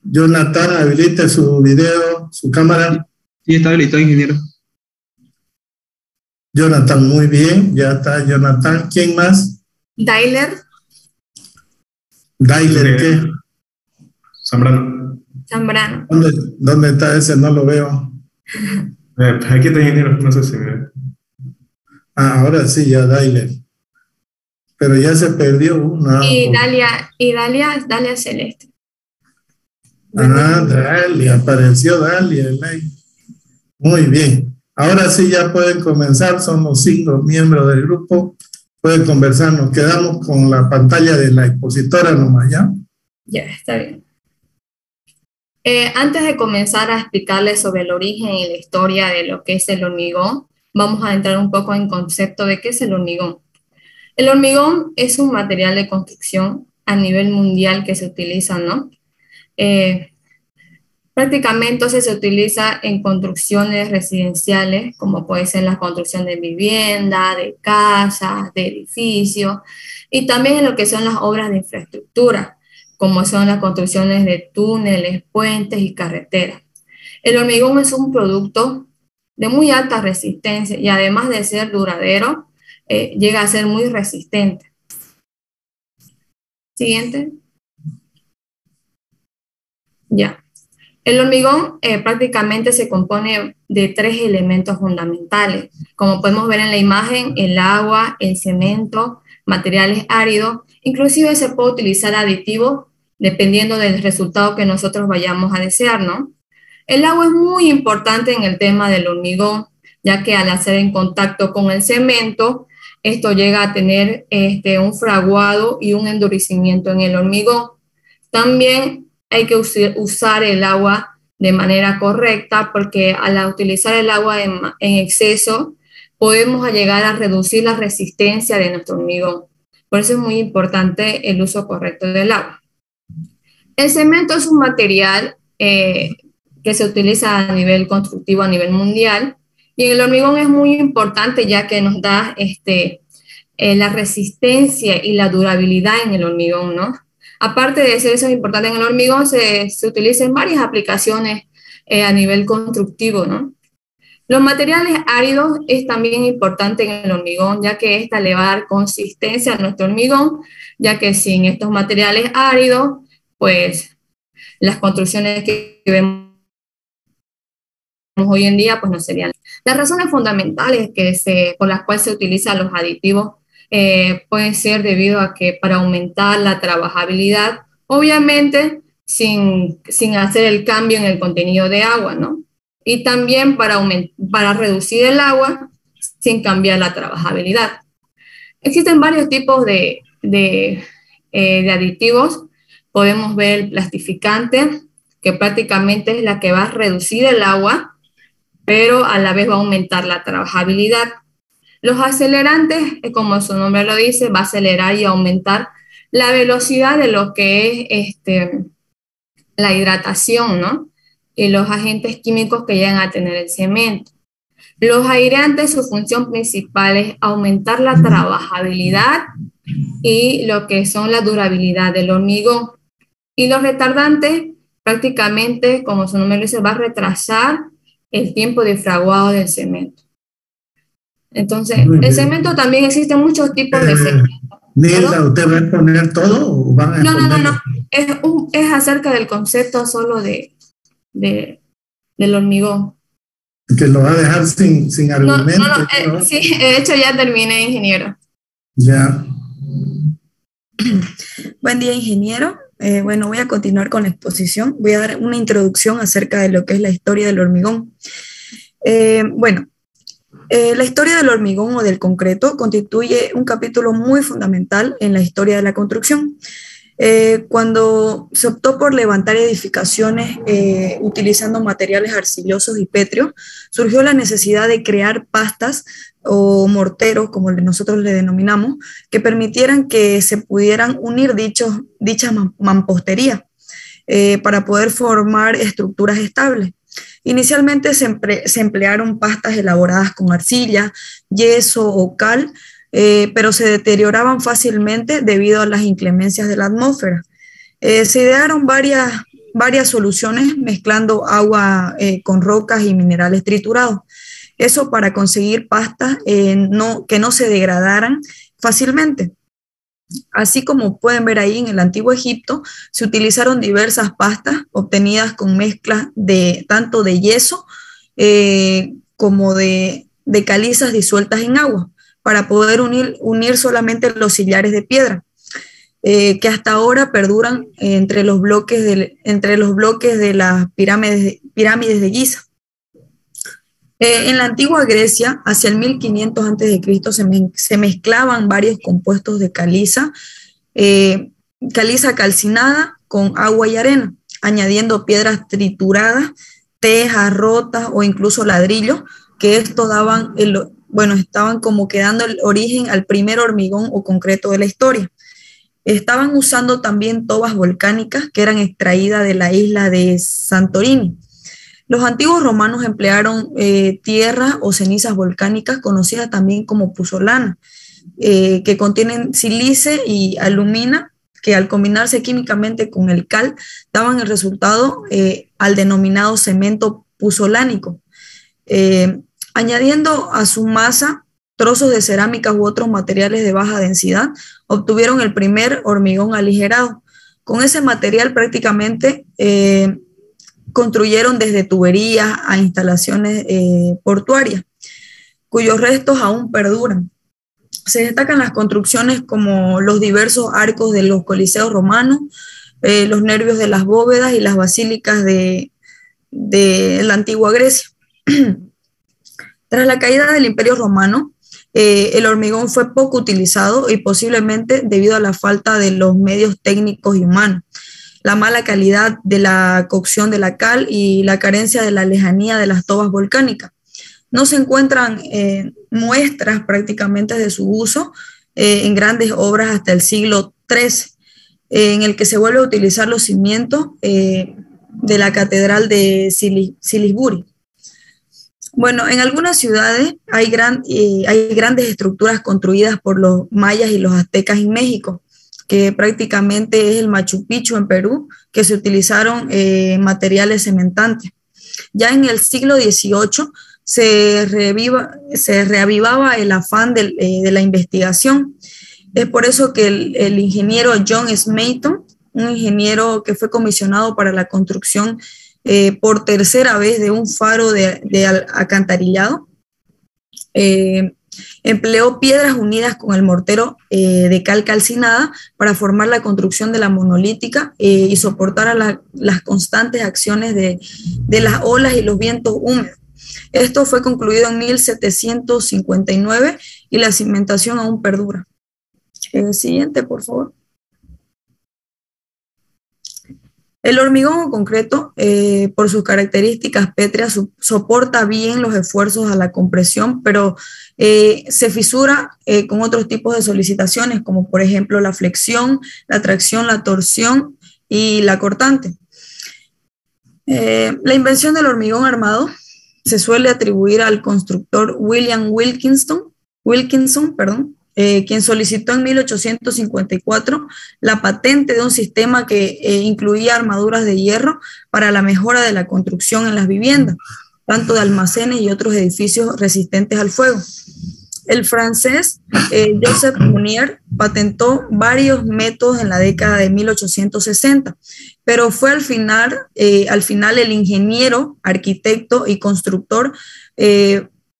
Jonathan, habilite su video, su cámara. Sí, está habilitado, ingeniero. Jonathan, muy bien, ya está Jonathan. ¿Quién más? Dailer. ¿Dailer qué? Zambrano. ¿Dónde está ese? No lo veo. Aquí está, ingeniero, no sé si me ve. Ah, ahora sí, ya Dailer. Pero ya se perdió una. Y Dalia Celeste. Ah, Dalia, apareció Dalia. Muy bien. Ahora sí ya pueden comenzar, somos 5 miembros del grupo. Pueden conversar, nos quedamos con la pantalla de la expositora nomás, ¿ya? Ya, está bien. Antes de comenzar a explicarles sobre el origen y la historia de lo que es el hormigón, vamos a entrar un poco en concepto de qué es el hormigón. El hormigón es un material de construcción a nivel mundial que se utiliza, ¿no? Prácticamente entonces se utiliza en construcciones residenciales, como puede ser la construcción de vivienda, de casas, de edificios, y también en lo que son las obras de infraestructura, como son las construcciones de túneles, puentes y carreteras. El hormigón es un producto de muy alta resistencia y además de ser duradero, llega a ser muy resistente. Siguiente. Ya. El hormigón prácticamente se compone de 3 elementos fundamentales. Como podemos ver en la imagen, el agua, el cemento, materiales áridos. Inclusive se puede utilizar aditivos dependiendo del resultado que nosotros vayamos a desear, ¿no? El agua es muy importante en el tema del hormigón, ya que al hacer en contacto con el cemento, esto llega a tener un fraguado y un endurecimiento en el hormigón. También hay que usar el agua de manera correcta, porque al utilizar el agua en exceso, podemos llegar a reducir la resistencia de nuestro hormigón. Por eso es muy importante el uso correcto del agua. El cemento es un material que se utiliza a nivel constructivo, a nivel mundial, y el hormigón es muy importante ya que nos da la resistencia y la durabilidad en el hormigón, ¿no? Aparte de ser eso importante en el hormigón, se utiliza en varias aplicaciones a nivel constructivo, ¿no? Los materiales áridos es también importante en el hormigón, ya que esta le va a dar consistencia a nuestro hormigón, ya que sin estos materiales áridos, pues las construcciones que vemos hoy en día, pues no serían. Las razones fundamentales por las cuales se utilizan los aditivos pueden ser debido a que para aumentar la trabajabilidad, obviamente sin hacer el cambio en el contenido de agua, ¿no? Y también para reducir el agua sin cambiar la trabajabilidad. Existen varios tipos de aditivos. Podemos ver el plastificante, que prácticamente es la que va a reducir el agua, pero a la vez va a aumentar la trabajabilidad. Los acelerantes, como su nombre lo dice, va a acelerar y aumentar la velocidad de lo que es la hidratación, ¿no? Y los agentes químicos que llegan a tener el cemento. Los aireantes, su función principal es aumentar la trabajabilidad y lo que son la durabilidad del hormigón. Y los retardantes, prácticamente, como su nombre lo dice, va a retrasar el tiempo de fraguado del cemento. Entonces, el cemento también existen muchos tipos de cemento. Nilda, ¿usted va a exponer todo o van a exponer? No. Es acerca del concepto solo del hormigón. Que lo va a dejar sin argumento. ¿No? Sí, de hecho ya terminé, ingeniero. Ya. Buen día, ingeniero. Bueno, voy a continuar con la exposición. Voy a dar una introducción acerca de lo que es la historia del hormigón. La historia del hormigón o del concreto constituye un capítulo muy fundamental en la historia de la construcción. Cuando se optó por levantar edificaciones utilizando materiales arcillosos y pétreos, surgió la necesidad de crear pastas o morteros, como nosotros le denominamos, que permitieran que se pudieran unir dichas mamposterías para poder formar estructuras estables. Inicialmente se emplearon pastas elaboradas con arcilla, yeso o cal, pero se deterioraban fácilmente debido a las inclemencias de la atmósfera. Se idearon varias soluciones mezclando agua con rocas y minerales triturados. Eso para conseguir pastas que no se degradaran fácilmente. Así como pueden ver ahí, en el Antiguo Egipto se utilizaron diversas pastas obtenidas con mezclas tanto de yeso como de calizas disueltas en agua, para poder unir solamente los sillares de piedra, que hasta ahora perduran entre los bloques de las pirámides de Giza. En la antigua Grecia, hacia el 1500 a.C., se mezclaban varios compuestos de caliza calcinada con agua y arena, añadiendo piedras trituradas, tejas rotas o incluso ladrillos, que esto estaban como que dando el origen al primer hormigón o concreto de la historia. Estaban usando también tobas volcánicas que eran extraídas de la isla de Santorini. Los antiguos romanos emplearon tierra o cenizas volcánicas, conocidas también como puzzolana, que contienen sílice y alumina, que al combinarse químicamente con el cal, daban el resultado al denominado cemento puzzolánico. Añadiendo a su masa trozos de cerámica u otros materiales de baja densidad, obtuvieron el primer hormigón aligerado. Con ese material prácticamente construyeron desde tuberías a instalaciones portuarias, cuyos restos aún perduran. Se destacan las construcciones como los diversos arcos de los coliseos romanos, los nervios de las bóvedas y las basílicas de la antigua Grecia. Tras la caída del Imperio Romano, el hormigón fue poco utilizado y posiblemente debido a la falta de los medios técnicos y humanos, la mala calidad de la cocción de la cal y la carencia de la lejanía de las tobas volcánicas. No se encuentran muestras prácticamente de su uso en grandes obras hasta el siglo XIII, en el que se vuelve a utilizar los cimientos de la Catedral de Salisbury. Bueno, en algunas ciudades hay grandes estructuras construidas por los mayas y los aztecas en México, que prácticamente es el Machu Picchu en Perú, que se utilizaron materiales cementantes. Ya en el siglo XVIII se reavivaba el afán de la investigación. Es por eso que el ingeniero John Smeaton, un ingeniero que fue comisionado para la construcción por tercera vez de un faro de alcantarillado, empleó piedras unidas con el mortero de cal calcinada para formar la construcción de la monolítica y soportar las constantes acciones de las olas y los vientos húmedos. Esto fue concluido en 1759 y la cimentación aún perdura. Siguiente, por favor. El hormigón o concreto, por sus características pétreas, soporta bien los esfuerzos a la compresión, pero se fisura con otros tipos de solicitaciones, como por ejemplo la flexión, la tracción, la torsión y la cortante. La invención del hormigón armado se suele atribuir al constructor William Wilkinson, quien solicitó en 1854 la patente de un sistema que incluía armaduras de hierro para la mejora de la construcción en las viviendas, tanto de almacenes y otros edificios resistentes al fuego. El francés Joseph Munier patentó varios métodos en la década de 1860, pero fue al final el ingeniero, arquitecto y constructor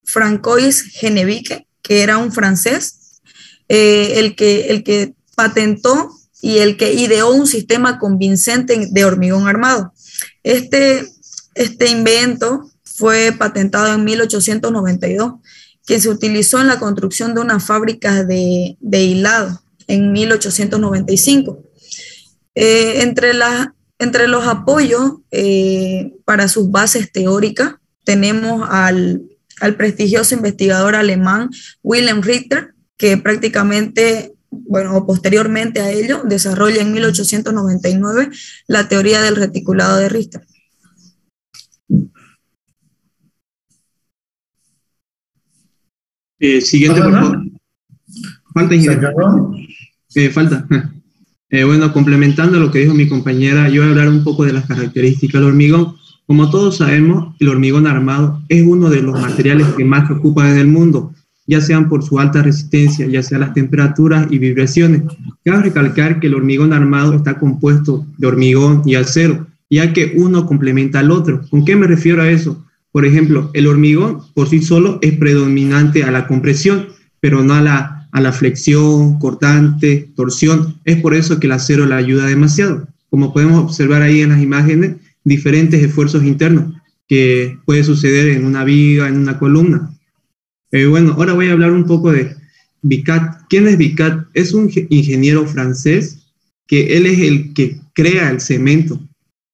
Francois Genevique, que era un francés, el que patentó y el que ideó un sistema convincente de hormigón armado. Este invento fue patentado en 1892, que se utilizó en la construcción de una fábrica de hilado en 1895. Entre los apoyos para sus bases teóricas tenemos al prestigioso investigador alemán Wilhelm Richter, que prácticamente, o posteriormente a ello, desarrolla en 1899 la teoría del reticulado de Richter. Siguiente, por favor. Falta, ingeniero. Falta. Bueno, complementando lo que dijo mi compañera, yo voy a hablar un poco de las características del hormigón. Como todos sabemos, el hormigón armado es uno de los materiales que más se ocupan en el mundo, ya sean por su alta resistencia, ya sea las temperaturas y vibraciones. Cabe recalcar que el hormigón armado está compuesto de hormigón y acero, ya que uno complementa al otro. ¿Con qué me refiero a eso? Por ejemplo, el hormigón por sí solo es predominante a la compresión, pero no a la flexión, cortante, torsión. Es por eso que el acero le ayuda demasiado. Como podemos observar ahí en las imágenes, diferentes esfuerzos internos que puede suceder en una viga, en una columna. Bueno, ahora voy a hablar un poco de Vicat. ¿Quién es Vicat? Es un ingeniero francés que él es el que crea el cemento,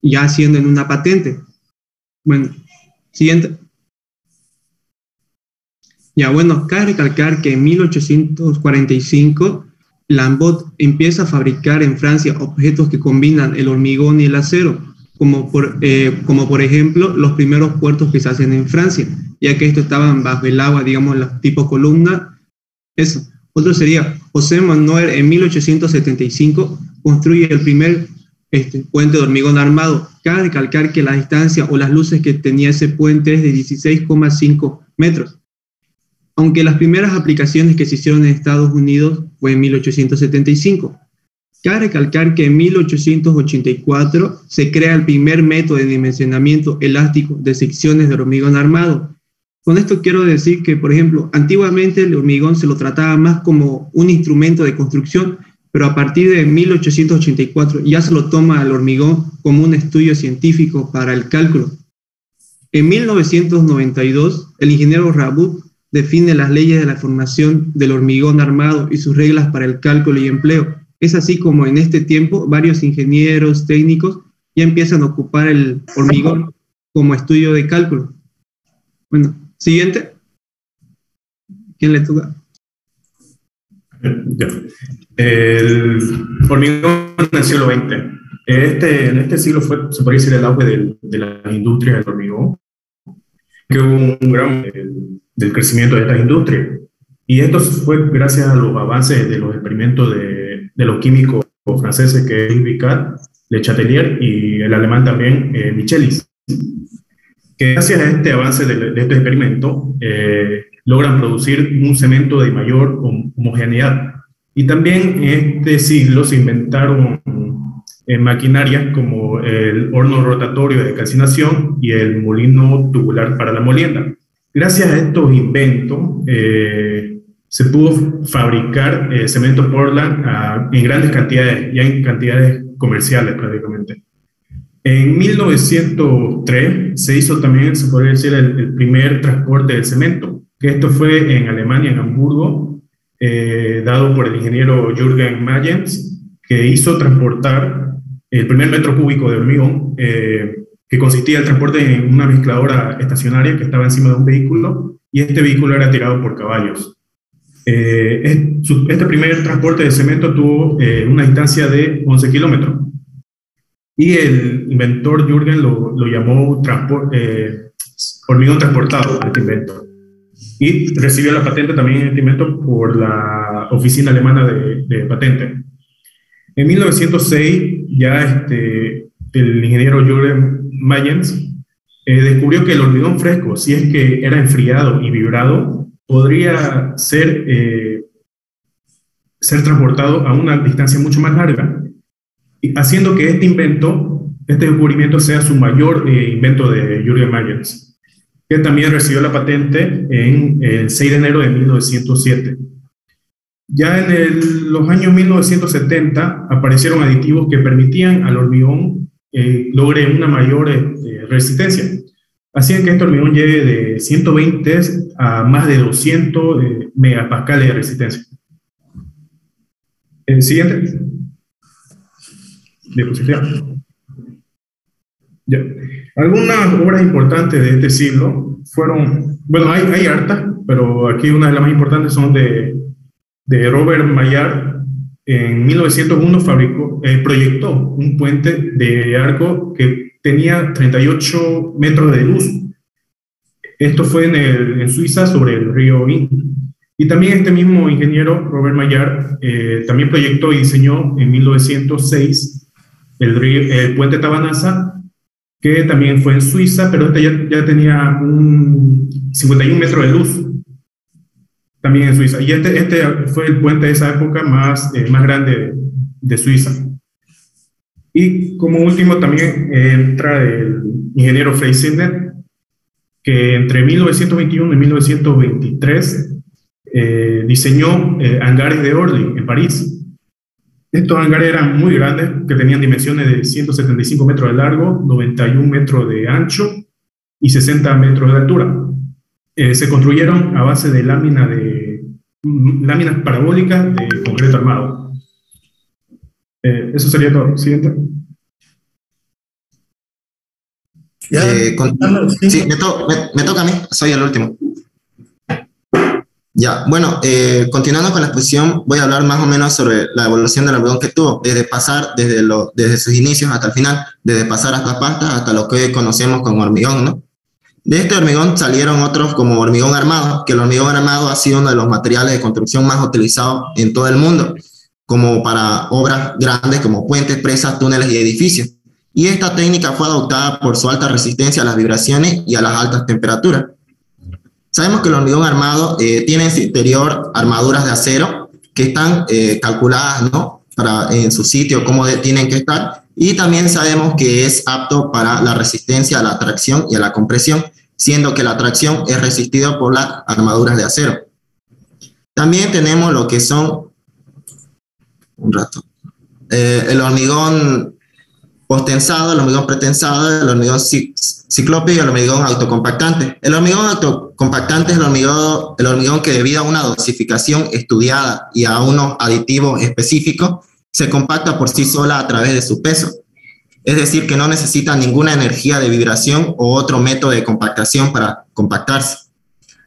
ya haciendo en una patente. Bueno, siguiente. Ya, bueno, cabe recalcar que en 1845 Lambot empieza a fabricar en Francia objetos que combinan el hormigón y el acero, como por ejemplo los primeros puertos que se hacen en Francia, ya que estos estaban bajo el agua, digamos, los tipos columna. Eso. Otro sería José Manuel, en 1875 construye el primer puente de hormigón armado. Cabe recalcar que la distancia o las luces que tenía ese puente es de 16,5 metros. Aunque las primeras aplicaciones que se hicieron en Estados Unidos fue en 1875. Cabe recalcar que en 1884 se crea el primer método de dimensionamiento elástico de secciones de hormigón armado. Con esto quiero decir que, por ejemplo, antiguamente el hormigón se lo trataba más como un instrumento de construcción, pero a partir de 1884 ya se lo toma al hormigón como un estudio científico para el cálculo. En 1992, el ingeniero Rabut define las leyes de la formación del hormigón armado y sus reglas para el cálculo y empleo. Es así como en este tiempo varios ingenieros técnicos ya empiezan a ocupar el hormigón como estudio de cálculo. Bueno, siguiente. ¿Quién le toca? Ya. El hormigón en el siglo XX. En este siglo se podría decir el auge de la industria del hormigón, que hubo un gran del crecimiento de estas industrias. Y esto fue gracias a los avances de los experimentos de los químicos franceses, que es Vicat, Le Chatelier, y el alemán también, Michelis, que gracias a este avance de este experimento logran producir un cemento de mayor homogeneidad. Y también en este siglo se inventaron maquinarias como el horno rotatorio de calcinación y el molino tubular para la molienda. Gracias a estos inventos se pudo fabricar cemento Portland en grandes cantidades, ya en cantidades comerciales prácticamente. En 1903 se hizo también, se podría decir, el primer transporte del cemento, que esto fue en Alemania, en Hamburgo, dado por el ingeniero Jürgen Mayens, que hizo transportar el primer metro cúbico de hormigón, que consistía el transporte en una mezcladora estacionaria que estaba encima de un vehículo, y este vehículo era tirado por caballos. Este primer transporte de cemento tuvo una distancia de 11 kilómetros, y el inventor Jürgen lo llamó hormigón transportado, este invento. Y recibió la patente también este invento por la oficina alemana de patente. En 1906 ya el ingeniero Jürgen Mayens descubrió que el hormigón fresco, si es que era enfriado y vibrado, podría ser transportado a una distancia mucho más larga, haciendo que este descubrimiento sea su mayor invento de Jürgen Mayens, que también recibió la patente en el 6 de enero de 1907. Ya en los años 1970 aparecieron aditivos que permitían al hormigón logre una mayor resistencia. Hacían que este hormigón llegue de 120 a más de 200 megapascales de resistencia. Siguiente. Diapositiva. Ya. Algunas obras importantes de este siglo fueron, bueno, hay hartas, pero aquí una de las más importantes son de Robert Maillard. En 1901 proyectó un puente de arco que tenía 38 metros de luz. Esto fue en Suiza, sobre el río Inn. Y también este mismo ingeniero, Robert Maillard, también proyectó y diseñó en 1906 el puente Tabanasa, que también fue en Suiza, pero este ya tenía 51 metros de luz, también en Suiza. Y este fue el puente de esa época más grande de Suiza. Y como último también entra el ingeniero Freyssinet, que entre 1921 y 1923 diseñó hangares de Orly en París. Estos hangares eran muy grandes, que tenían dimensiones de 175 metros de largo, 91 metros de ancho y 60 metros de altura. Se construyeron a base de láminas parabólicas de concreto armado. Eso sería todo. Siguiente. Sí, me toca a mí, soy el último. Ya, bueno, continuando con la exposición, voy a hablar más o menos sobre la evolución del hormigón que tuvo, desde sus inicios hasta el final, desde pasar hasta pasta hasta lo que hoy conocemos como hormigón, ¿no? De este hormigón salieron otros como hormigón armado, que el hormigón armado ha sido uno de los materiales de construcción más utilizados en todo el mundo, como para obras grandes como puentes, presas, túneles y edificios. Y esta técnica fue adoptada por su alta resistencia a las vibraciones y a las altas temperaturas. Sabemos que el hormigón armado tiene en su interior armaduras de acero que están calculadas, ¿no?, en su sitio, cómo tienen que estar, y también sabemos que es apto para la resistencia a la tracción y a la compresión, siendo que la tracción es resistida por las armaduras de acero. También tenemos lo que son, el hormigón posttensado, el hormigón pretensado, el hormigón ciclópeo y el hormigón autocompactante. El hormigón autocompactante es el hormigón que, debido a una dosificación estudiada y a unos aditivos específicos, se compacta por sí sola a través de su peso. Es decir, que no necesita ninguna energía de vibración o otro método de compactación para compactarse.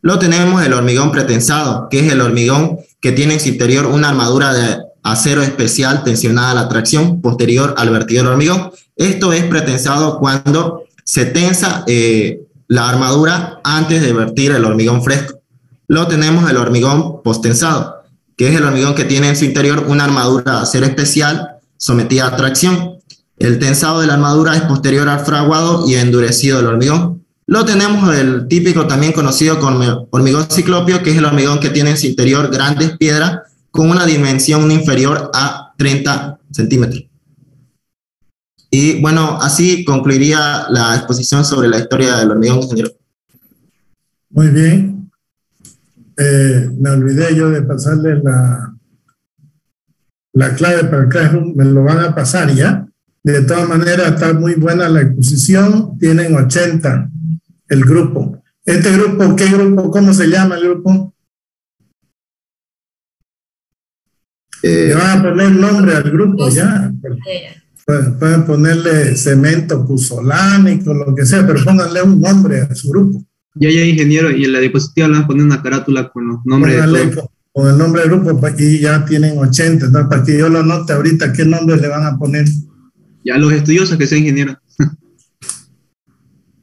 Luego tenemos el hormigón pretensado, que es el hormigón que tiene en su interior una armadura de acero especial tensionada a la tracción posterior al vertido del hormigón. Esto es pretensado cuando se tensa la armadura antes de vertir el hormigón fresco. Luego tenemos el hormigón posttensado, que es el hormigón que tiene en su interior una armadura de acero especial sometida a tracción. El tensado de la armadura es posterior al fraguado y endurecido del hormigón. Luego tenemos el típico también conocido como hormigón ciclópeo, que es el hormigón que tiene en su interior grandes piedras con una dimensión inferior a 30 centímetros. Y bueno, así concluiría la exposición sobre la historia del hormigón, ingeniero. Muy bien. Me olvidé yo de pasarle la clave para que me lo van a pasar ya. De todas maneras, está muy buena la exposición. Tienen 80 el grupo. ¿Este grupo, qué grupo? ¿Cómo se llama el grupo? Le van a poner nombre al grupo ya. Pueden ponerle cemento puzolánico, lo que sea, pero pónganle un nombre a su grupo. Ya, ingeniero, y en la diapositiva le van a poner una carátula con los nombres de todos. Con el nombre del grupo, aquí ya tienen 80, entonces para que yo lo anote ahorita, ¿qué nombre le van a poner? Ya, los estudiosos que sea ingeniero.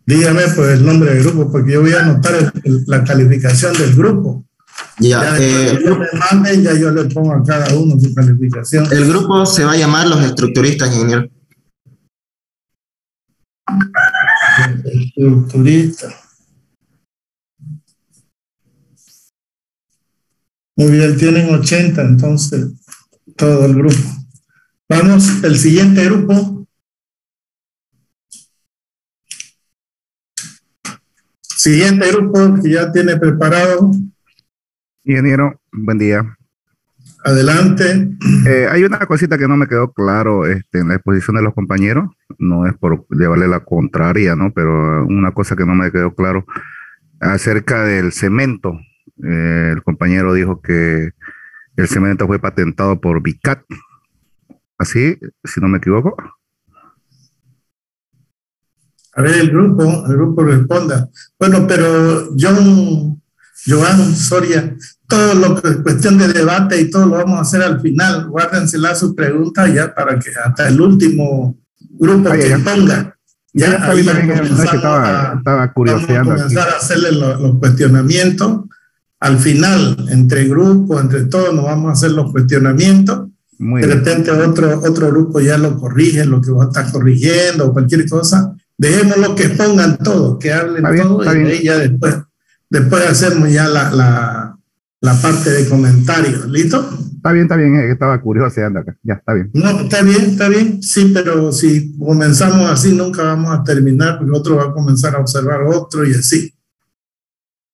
Dígame pues el nombre del grupo, porque yo voy a anotar la calificación del grupo. Ya yo me manden, ya yo le pongo a cada uno su calificación. El grupo se va a llamar Los Estructuristas, ingeniero. Estructurista. Muy bien, tienen 80 entonces todo el grupo. Vamos, el siguiente grupo. Siguiente grupo que ya tiene preparado. Ingeniero, buen día. Adelante. Hay una cosita que no me quedó claro en la exposición de los compañeros. No es por llevarle la contraria, ¿no? Pero una cosa que no me quedó claro acerca del cemento. El compañero dijo que el cemento fue patentado por Vicat. ¿Así? Si no me equivoco. A ver, el grupo responda. Bueno, pero Joan Soria, todo lo que es cuestión de debate y todo lo vamos a hacer al final. Guárdensela su pregunta ya para que hasta el último grupo que ponga. Ya ahí estaba curioseando. Vamos a comenzar a hacerle los cuestionamientos. Al final, entre grupos, entre todos, nos vamos a hacer los cuestionamientos. De repente otro grupo ya lo corrige, lo que vos estás corrigiendo o cualquier cosa. Dejémoslo que pongan todo, que hablen todo y ahí ya después hacemos ya la parte de comentarios. ¿Listo? Está bien, estaba curioseando acá. Ya, está bien. No, está bien. Sí, pero si comenzamos así nunca vamos a terminar porque otro va a comenzar a observar otro y así.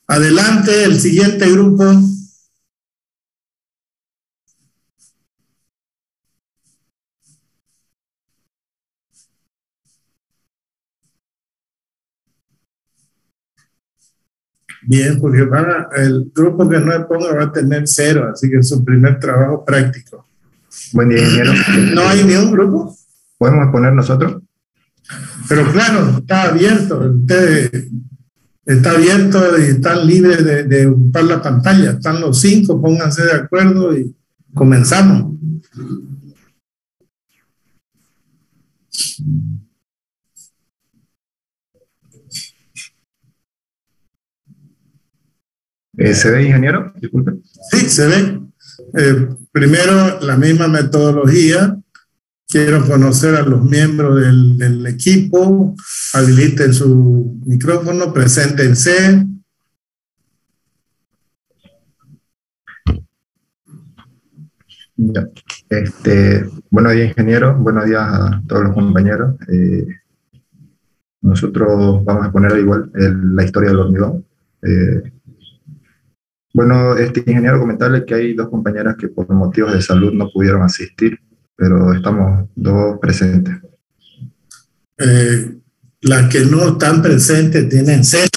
Adelante, el siguiente grupo. Bien, porque el grupo que no le ponga va a tener 0, así que es su primer trabajo práctico. Buen día, ingeniero. ¿No hay ni un grupo? ¿Podemos poner nosotros? Pero claro, está abierto. Ustedes está abierto y están libres de ocupar la pantalla. Están los 5, pónganse de acuerdo y comenzamos. ¿Se ve, ingeniero? Disculpe. Sí, se ve. Primero, la misma metodología. Quiero conocer a los miembros del equipo. Habiliten su micrófono, preséntense. Ya. Buenos días, ingeniero. Buenos días a todos los compañeros. Nosotros vamos a poner igual la historia del hormigón. Bueno, ingeniero, comentarle que hay dos compañeras que por motivos de salud no pudieron asistir, pero estamos dos presentes. Las que no están presentes tienen sed.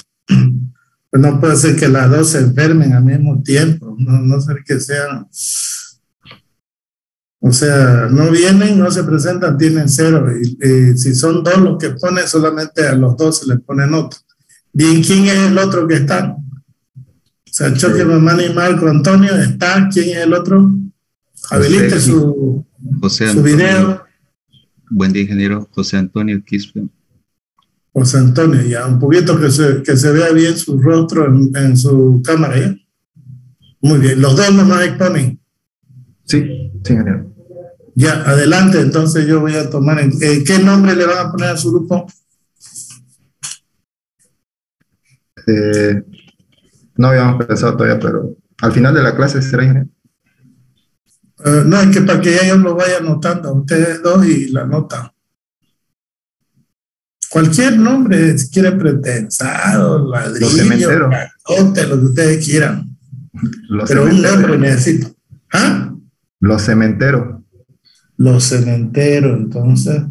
Pues no puede ser que las dos se enfermen al mismo tiempo, no ser que sean, o sea, no vienen, no se presentan, tienen 0, y si son 2 los que ponen, solamente a los 2 se les pone nota. Bien, ¿quién es el otro que está? O sea, Choque, Mamani y Marco Antonio está. ¿Quién es el otro? Habilite su video. Buen día, ingeniero. José Antonio Quispe. José Antonio, ya, un poquito que se vea bien su rostro en su cámara, ¿ya? Muy bien, los dos nomás exponen. Sí, ingeniero. Ya, adelante, entonces yo voy a tomar, ¿qué nombre le van a poner a su grupo? No habíamos pensado todavía, pero al final de la clase será, ingeniero. No, es que para que ellos lo vayan anotando, ustedes dos y la nota. Cualquier nombre, si quiere pretensado, ladrillo, cacote, lo que ustedes quieran. Pero un nombre necesito. ¿Ah? Los cementeros. Los cementeros, entonces.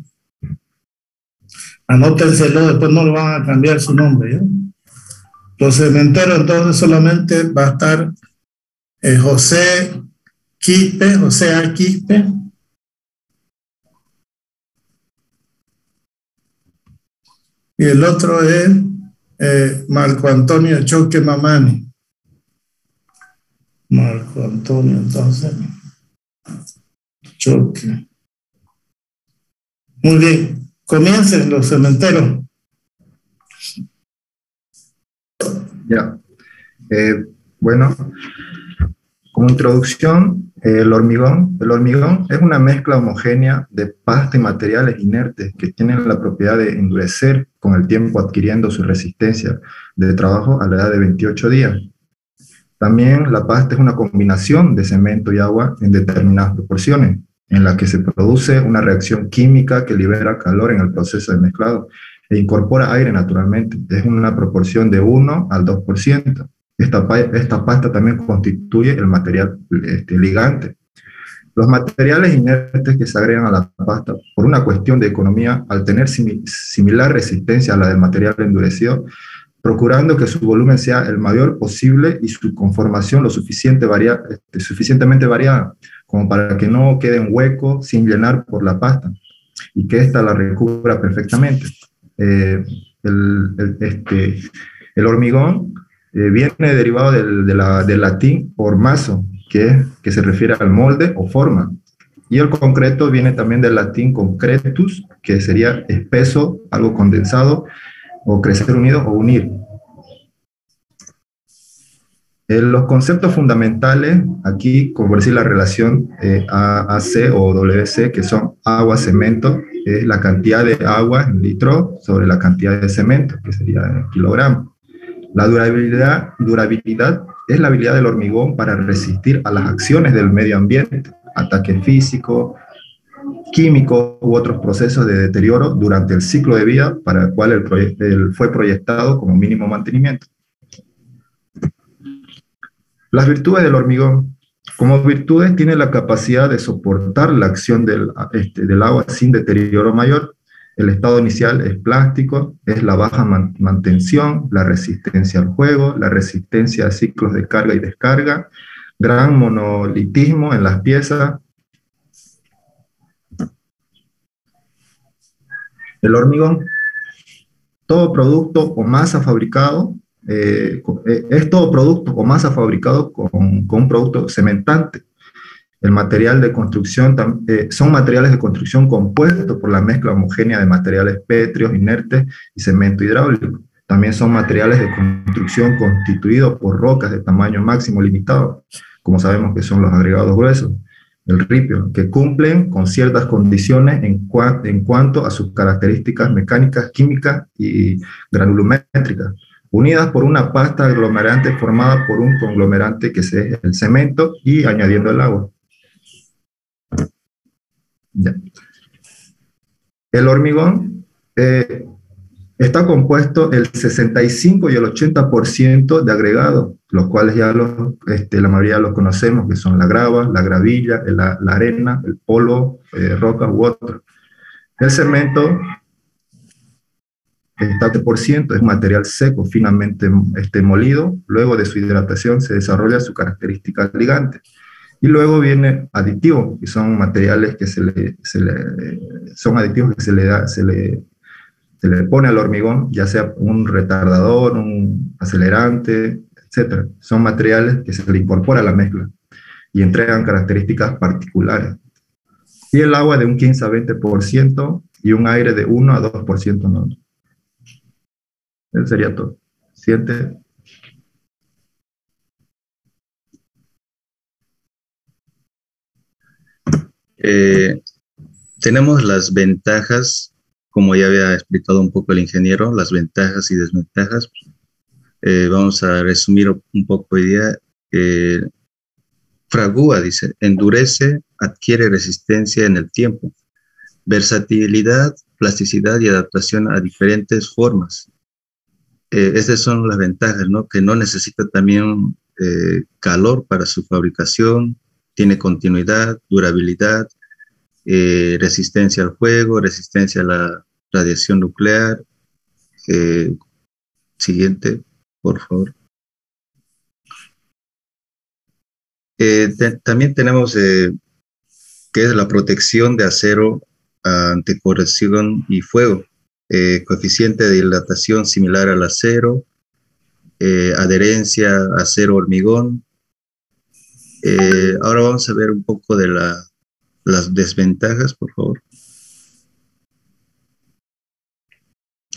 Anótenselo, después no le van a cambiar su nombre, ¿ya? Los cementeros, entonces solamente va a estar José Quispe, José A. Quispe. Y el otro es Marco Antonio Choque Mamani. Marco Antonio, entonces. Choque. Muy bien. Comiencen los cementeros. Ya. Bueno, como introducción, el hormigón es una mezcla homogénea de pasta y materiales inertes que tienen la propiedad de endurecer con el tiempo, adquiriendo su resistencia de trabajo a la edad de 28 días. También la pasta es una combinación de cemento y agua en determinadas proporciones, en la que se produce una reacción química que libera calor en el proceso de mezclado e incorpora aire naturalmente. Es una proporción de 1 al 2%. Esta pasta también constituye el material ligante. Los materiales inertes que se agregan a la pasta, por una cuestión de economía, al tener similar resistencia a la del material endurecido, procurando que su volumen sea el mayor posible y su conformación lo suficientemente variada, como para que no quede un hueco sin llenar por la pasta, y que ésta la recubra perfectamente. El hormigón viene derivado del latín hormazo, que se refiere al molde o forma, y el concreto viene también del latín concretus, que sería espeso, algo condensado, o crecer unido o unir. Los conceptos fundamentales aquí, como por decir la relación AC o WC, que son agua-cemento, es la cantidad de agua en litro sobre la cantidad de cemento, que sería en kilogramos. La durabilidad es la habilidad del hormigón para resistir a las acciones del medio ambiente, ataques físicos, químicos u otros procesos de deterioro durante el ciclo de vida para el cual fue proyectado como mínimo mantenimiento. Las virtudes del hormigón. Como virtudes tiene la capacidad de soportar la acción del agua sin deterioro mayor. El estado inicial es plástico, es la baja mantención, la resistencia al juego, la resistencia a ciclos de carga y descarga, gran monolitismo en las piezas. El hormigón, todo producto o masa fabricado, es todo producto o masa fabricado con un producto cementante. El material de construcción son materiales de construcción compuestos por la mezcla homogénea de materiales pétreos, inertes y cemento hidráulico. También son materiales de construcción constituidos por rocas de tamaño máximo limitado, como sabemos que son los agregados gruesos, el ripio, que cumplen con ciertas condiciones en cuanto a sus características mecánicas, químicas y granulométricas, unidas por una pasta aglomerante formada por un conglomerante que es el cemento y añadiendo el agua. Ya. El hormigón está compuesto el 65 y el 80% de agregados, los cuales ya la mayoría los conocemos, que son la grava, la gravilla, la arena, el polvo, rocas u otros. El cemento está 7%, es un material seco, finamente molido. Luego de su hidratación se desarrolla su característica ligante. Y luego viene aditivo, que son materiales que son aditivos que se le pone al hormigón, ya sea un retardador, un acelerante, etc. Son materiales que se le incorpora a la mezcla y entregan características particulares. Y el agua de un 15 a 20% y un aire de 1 a 2%. ¿No? Eso sería todo. Siguiente. Tenemos las ventajas, como ya había explicado un poco el ingeniero, las ventajas y desventajas. Vamos a resumir un poco hoy día. Fragúa, dice, endurece, adquiere resistencia en el tiempo, versatilidad, plasticidad y adaptación a diferentes formas. Estas son las ventajas, ¿no? Que no necesita también calor para su fabricación, tiene continuidad, durabilidad, resistencia al fuego, resistencia a la radiación nuclear. Siguiente, por favor. También tenemos que es la protección de acero ante corrosión y fuego, coeficiente de dilatación similar al acero, adherencia acero-hormigón. Ahora vamos a ver un poco de las desventajas, por favor.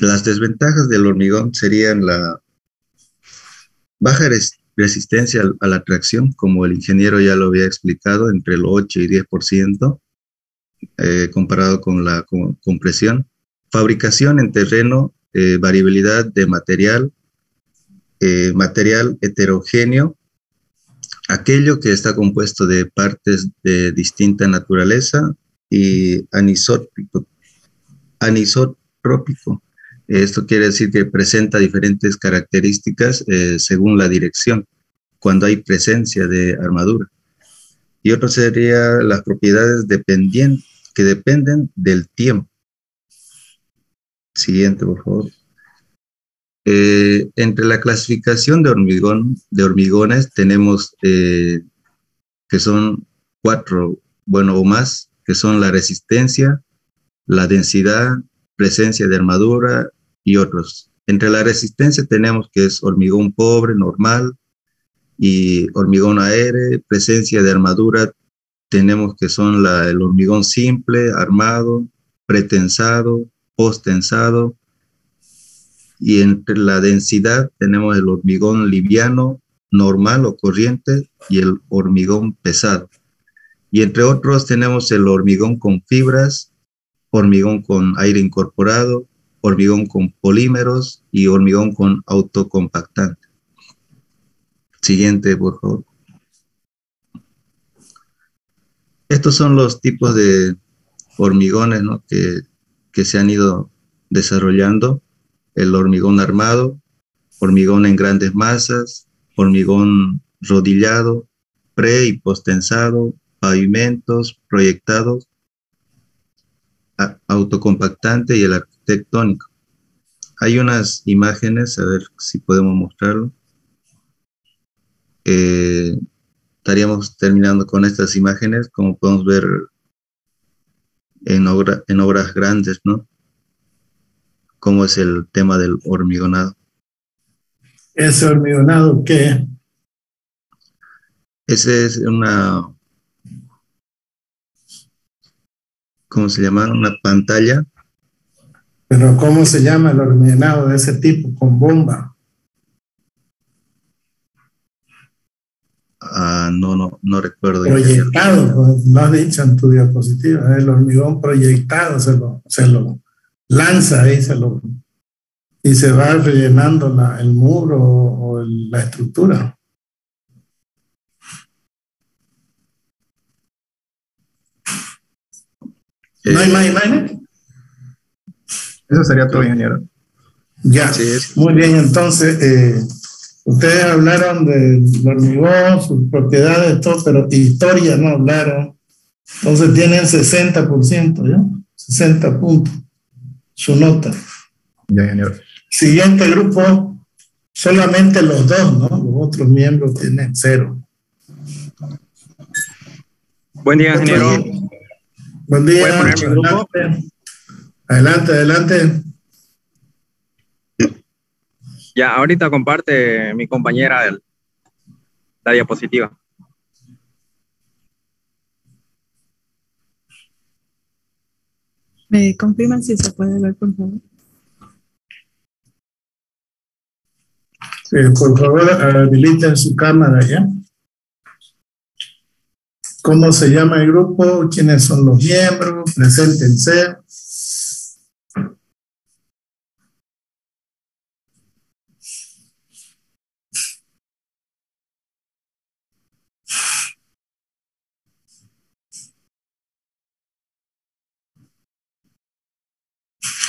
Las desventajas del hormigón serían la baja resistencia a la tracción, como el ingeniero ya lo había explicado, entre el 8 y 10%, comparado con la compresión. Fabricación en terreno, variabilidad de material, material heterogéneo, aquello que está compuesto de partes de distinta naturaleza, y anisótropico. Esto quiere decir que presenta diferentes características según la dirección, cuando hay presencia de armadura. Y otro sería las propiedades que dependen del tiempo. Siguiente, por favor. Entre la clasificación de hormigones tenemos que son 4, o más, que son la resistencia, la densidad, presencia de armadura y otros. Entre la resistencia tenemos que es hormigón pobre, normal, y hormigón aéreo. Presencia de armadura tenemos que son el hormigón simple, armado, pretensado, posttensado. Y entre la densidad tenemos el hormigón liviano, normal o corriente, y el hormigón pesado. Y entre otros tenemos el hormigón con fibras, hormigón con aire incorporado, hormigón con polímeros y hormigón con autocompactante. Siguiente, por favor. Estos son los tipos de hormigones, ¿no? que se han ido desarrollando. El hormigón armado, hormigón en grandes masas, hormigón rodillado, pre- y posttensado, pavimentos, proyectados, autocompactante y el arquitectónico. Hay unas imágenes, a ver si podemos mostrarlo. Estaríamos terminando con estas imágenes, como podemos ver en obras grandes, ¿no? Cómo es el tema del hormigonado. ¿Ese hormigonado qué? Ese es ¿cómo se llama? Una pantalla. Pero ¿cómo se llama el hormigonado de ese tipo, con bomba? No recuerdo. Proyectado, pues, lo has dicho en tu diapositiva, el hormigón proyectado se lo lanza ahí, y se va rellenando el muro o la estructura. ¿No hay más imágenes? Eso sería todo, ingeniero. Ya, sí, muy bien. Entonces, ustedes hablaron del hormigón, sus propiedades, todo, pero historia no hablaron. Entonces tienen 60%, ¿ya? 60 puntos. Su nota. Ya, ingeniero. Siguiente grupo, solamente los dos, ¿no? Los otros miembros tienen 0. Buen día, ingeniero. Buen día. ¿Puede poner mi grupo? Adelante, adelante. Ya, ahorita comparte mi compañera la diapositiva. ¿Me confirman si se puede ver, por favor? Por favor, habiliten su cámara, ¿ya? ¿Cómo se llama el grupo? ¿Quiénes son los miembros? Preséntense.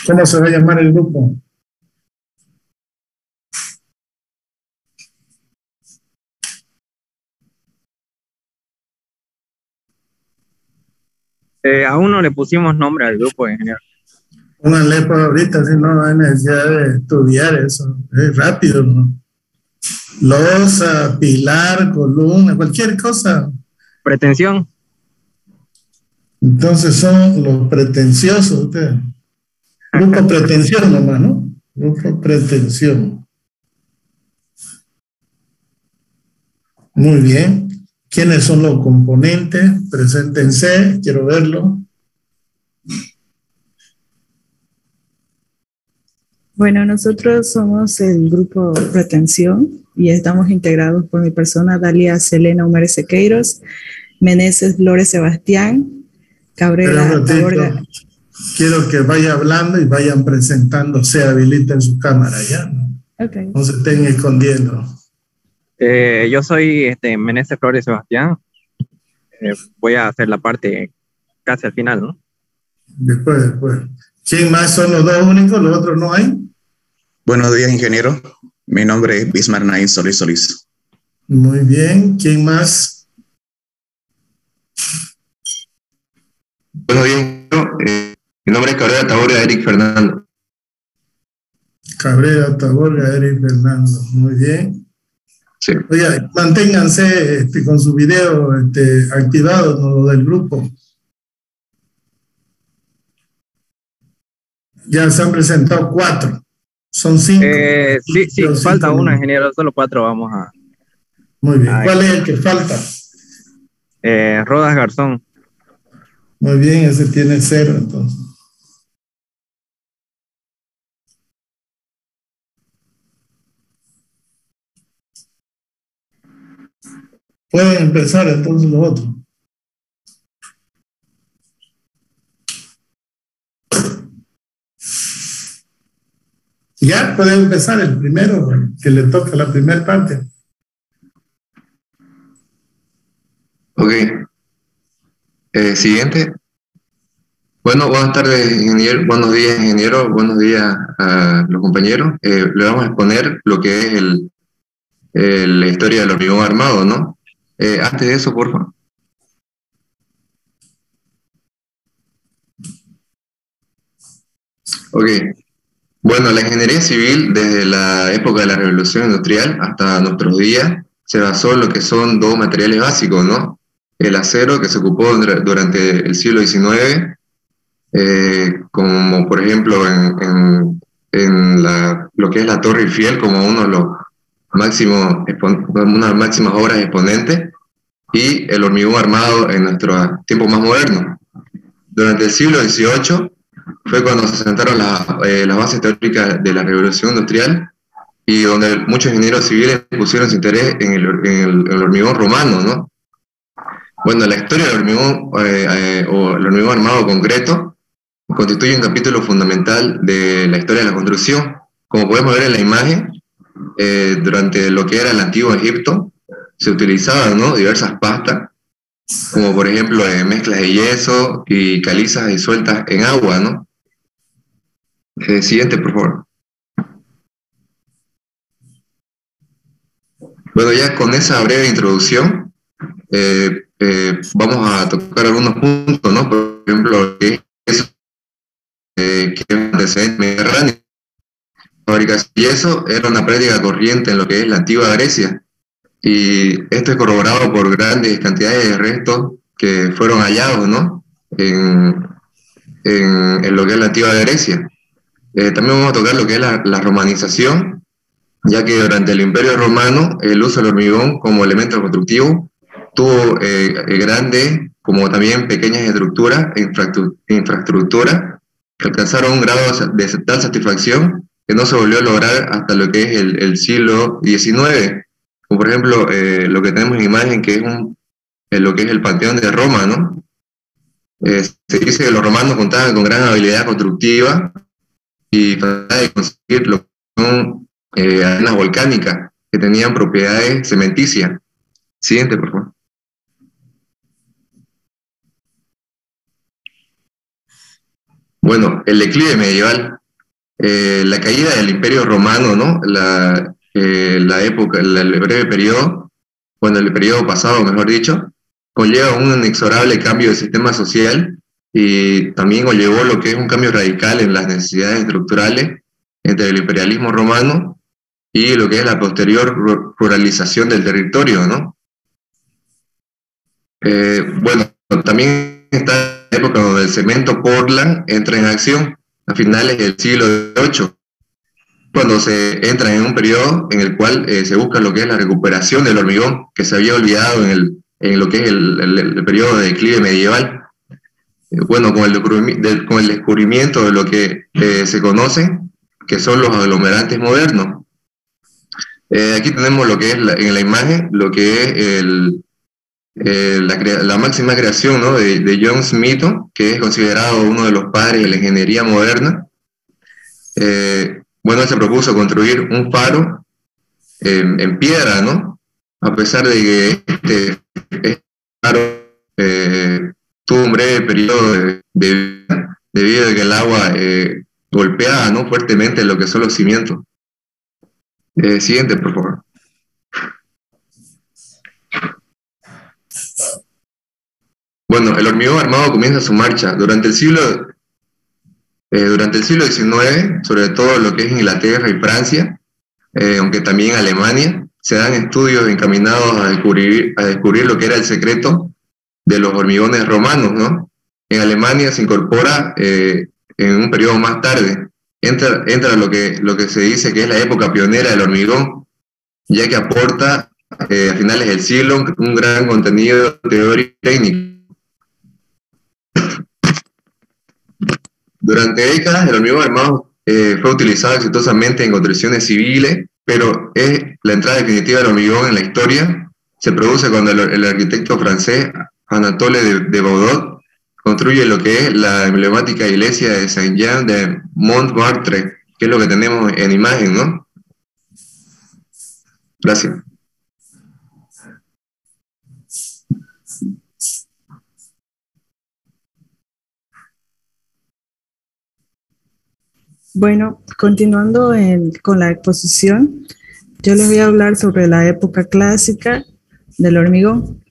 ¿Cómo se va a llamar el grupo? Aún no le pusimos nombre al grupo, ingeniero. Pónganle por ahorita, si no hay necesidad de estudiar eso. Es rápido, ¿no? Losa, pilar, columna, cualquier cosa. Pretensión. Entonces son los pretenciosos ustedes. Grupo pretensión nomás, ¿no? Grupo pretensión. Muy bien. ¿Quiénes son los componentes? Preséntense, quiero verlo. Bueno, nosotros somos el grupo Pretensión y estamos integrados por mi persona, Dalia Selena Umares Sequeiros, Meneses Flores Sebastián, Cabrera Taborga. Quiero que vaya hablando y vayan presentándose, habiliten su cámara, ¿ya? ¿No? Okay. No se estén escondiendo. Yo soy Meneses Flores Sebastián. Voy a hacer la parte casi al final, ¿no? Después. ¿Quién más son los dos únicos? ¿Los otros no hay? Buenos días, ingeniero. Mi nombre es Bismar Naín Solís. Muy bien. ¿Quién más? Buenos días, ingeniero. Mi nombre es Cabrera Taborga Eric Fernando. Cabrera Taborga Eric Fernando. Muy bien. Sí. Oiga, manténganse con su video activado, ¿no? Lo del grupo. Ya se han presentado 4. Son 5. Sí, falta uno, ingeniero. Solo 4 vamos a... Muy bien. ¿Cuál es el que falta? Rodas Garzón. Muy bien, ese tiene 0 entonces. Pueden empezar entonces los otros. Ya pueden empezar el primero, que le toca la primera parte. Ok. Siguiente. Bueno, buenas tardes, ingeniero. Buenos días, ingeniero. Buenos días a los compañeros. Le vamos a exponer lo que es la historia del hormigón armado, ¿no? Antes de eso, por favor. Ok. Bueno, la ingeniería civil, desde la época de la Revolución Industrial hasta nuestros días, se basó en lo que son 2 materiales básicos, ¿no? El acero, que se ocupó durante el siglo XIX, como por ejemplo en lo que es la Torre Eiffel, como uno de los una de las máximas obras exponentes, y el hormigón armado en nuestro tiempo más moderno. Durante el siglo XVIII fue cuando se sentaron las bases teóricas de la Revolución Industrial y donde muchos ingenieros civiles pusieron su interés en el hormigón romano, ¿no? Bueno, la historia del hormigón o el hormigón armado concreto constituye un capítulo fundamental de la historia de la construcción. Como podemos ver en la imagen, durante lo que era el antiguo Egipto, se utilizaban, ¿no?, diversas pastas como por ejemplo mezclas de yeso y calizas disueltas en agua, ¿no? Siguiente, por favor. Bueno, ya con esa breve introducción, vamos a tocar algunos puntos, ¿no? Por ejemplo, que es antecedente mediterráneo. La fabricación de yeso era una práctica corriente en lo que es la antigua Grecia, y esto es corroborado por grandes cantidades de restos que fueron hallados, ¿no? en lo que es la antigua Grecia. También vamos a tocar lo que es la romanización, ya que durante el Imperio Romano el uso del hormigón como elemento constructivo tuvo grandes como también pequeñas estructuras e infraestructura que alcanzaron un grado de tal satisfacción que no se volvió a lograr hasta lo que es el siglo XIX, como por ejemplo lo que tenemos en imagen, que es lo que es el Panteón de Roma, ¿no? Se dice que los romanos contaban con gran habilidad constructiva y facilidad de conseguir lo que son arenas volcánicas que tenían propiedades cementicias. Siguiente, por favor. Bueno, el declive medieval, la caída del Imperio Romano, ¿no? La época, el breve periodo, bueno, el periodo pasado, mejor dicho, conlleva un inexorable cambio de sistema social y también conllevó lo que es un cambio radical en las necesidades estructurales entre el imperialismo romano y lo que es la posterior ruralización del territorio, ¿no? Bueno, también está la época donde el cemento Portland entra en acción a finales del siglo VIII, cuando se entra en un periodo en el cual se busca lo que es la recuperación del hormigón, que se había olvidado en lo que es el periodo de declive medieval. Bueno, con el descubrimiento de lo que se conocen, que son los aglomerantes modernos. Aquí tenemos lo que es en la imagen, lo que es la máxima creación, ¿no? de John Smeaton, que es considerado uno de los padres de la ingeniería moderna. Bueno, se propuso construir un faro en piedra, ¿no? A pesar de que este faro tuvo un breve periodo de vida, debido a que el agua golpeaba, ¿no? fuertemente lo que son los cimientos. Siguiente, por favor. Bueno, el hormigón armado comienza su marcha durante el siglo XIX, sobre todo lo que es Inglaterra y Francia, aunque también Alemania, se dan estudios encaminados a descubrir lo que era el secreto de los hormigones romanos, ¿no? En Alemania se incorpora en un periodo más tarde. Entra lo que se dice que es la época pionera del hormigón, ya que aporta a finales del siglo un gran contenido teórico y técnico. Durante décadas el hormigón armado fue utilizado exitosamente en construcciones civiles, pero la entrada definitiva del hormigón en la historia se produce cuando el arquitecto francés Anatole de Baudot construye lo que es la emblemática iglesia de Saint-Jean de Montmartre, que es lo que tenemos en imagen, ¿no? Gracias. Bueno, continuando con la exposición, yo les voy a hablar sobre la época clásica del hormigón.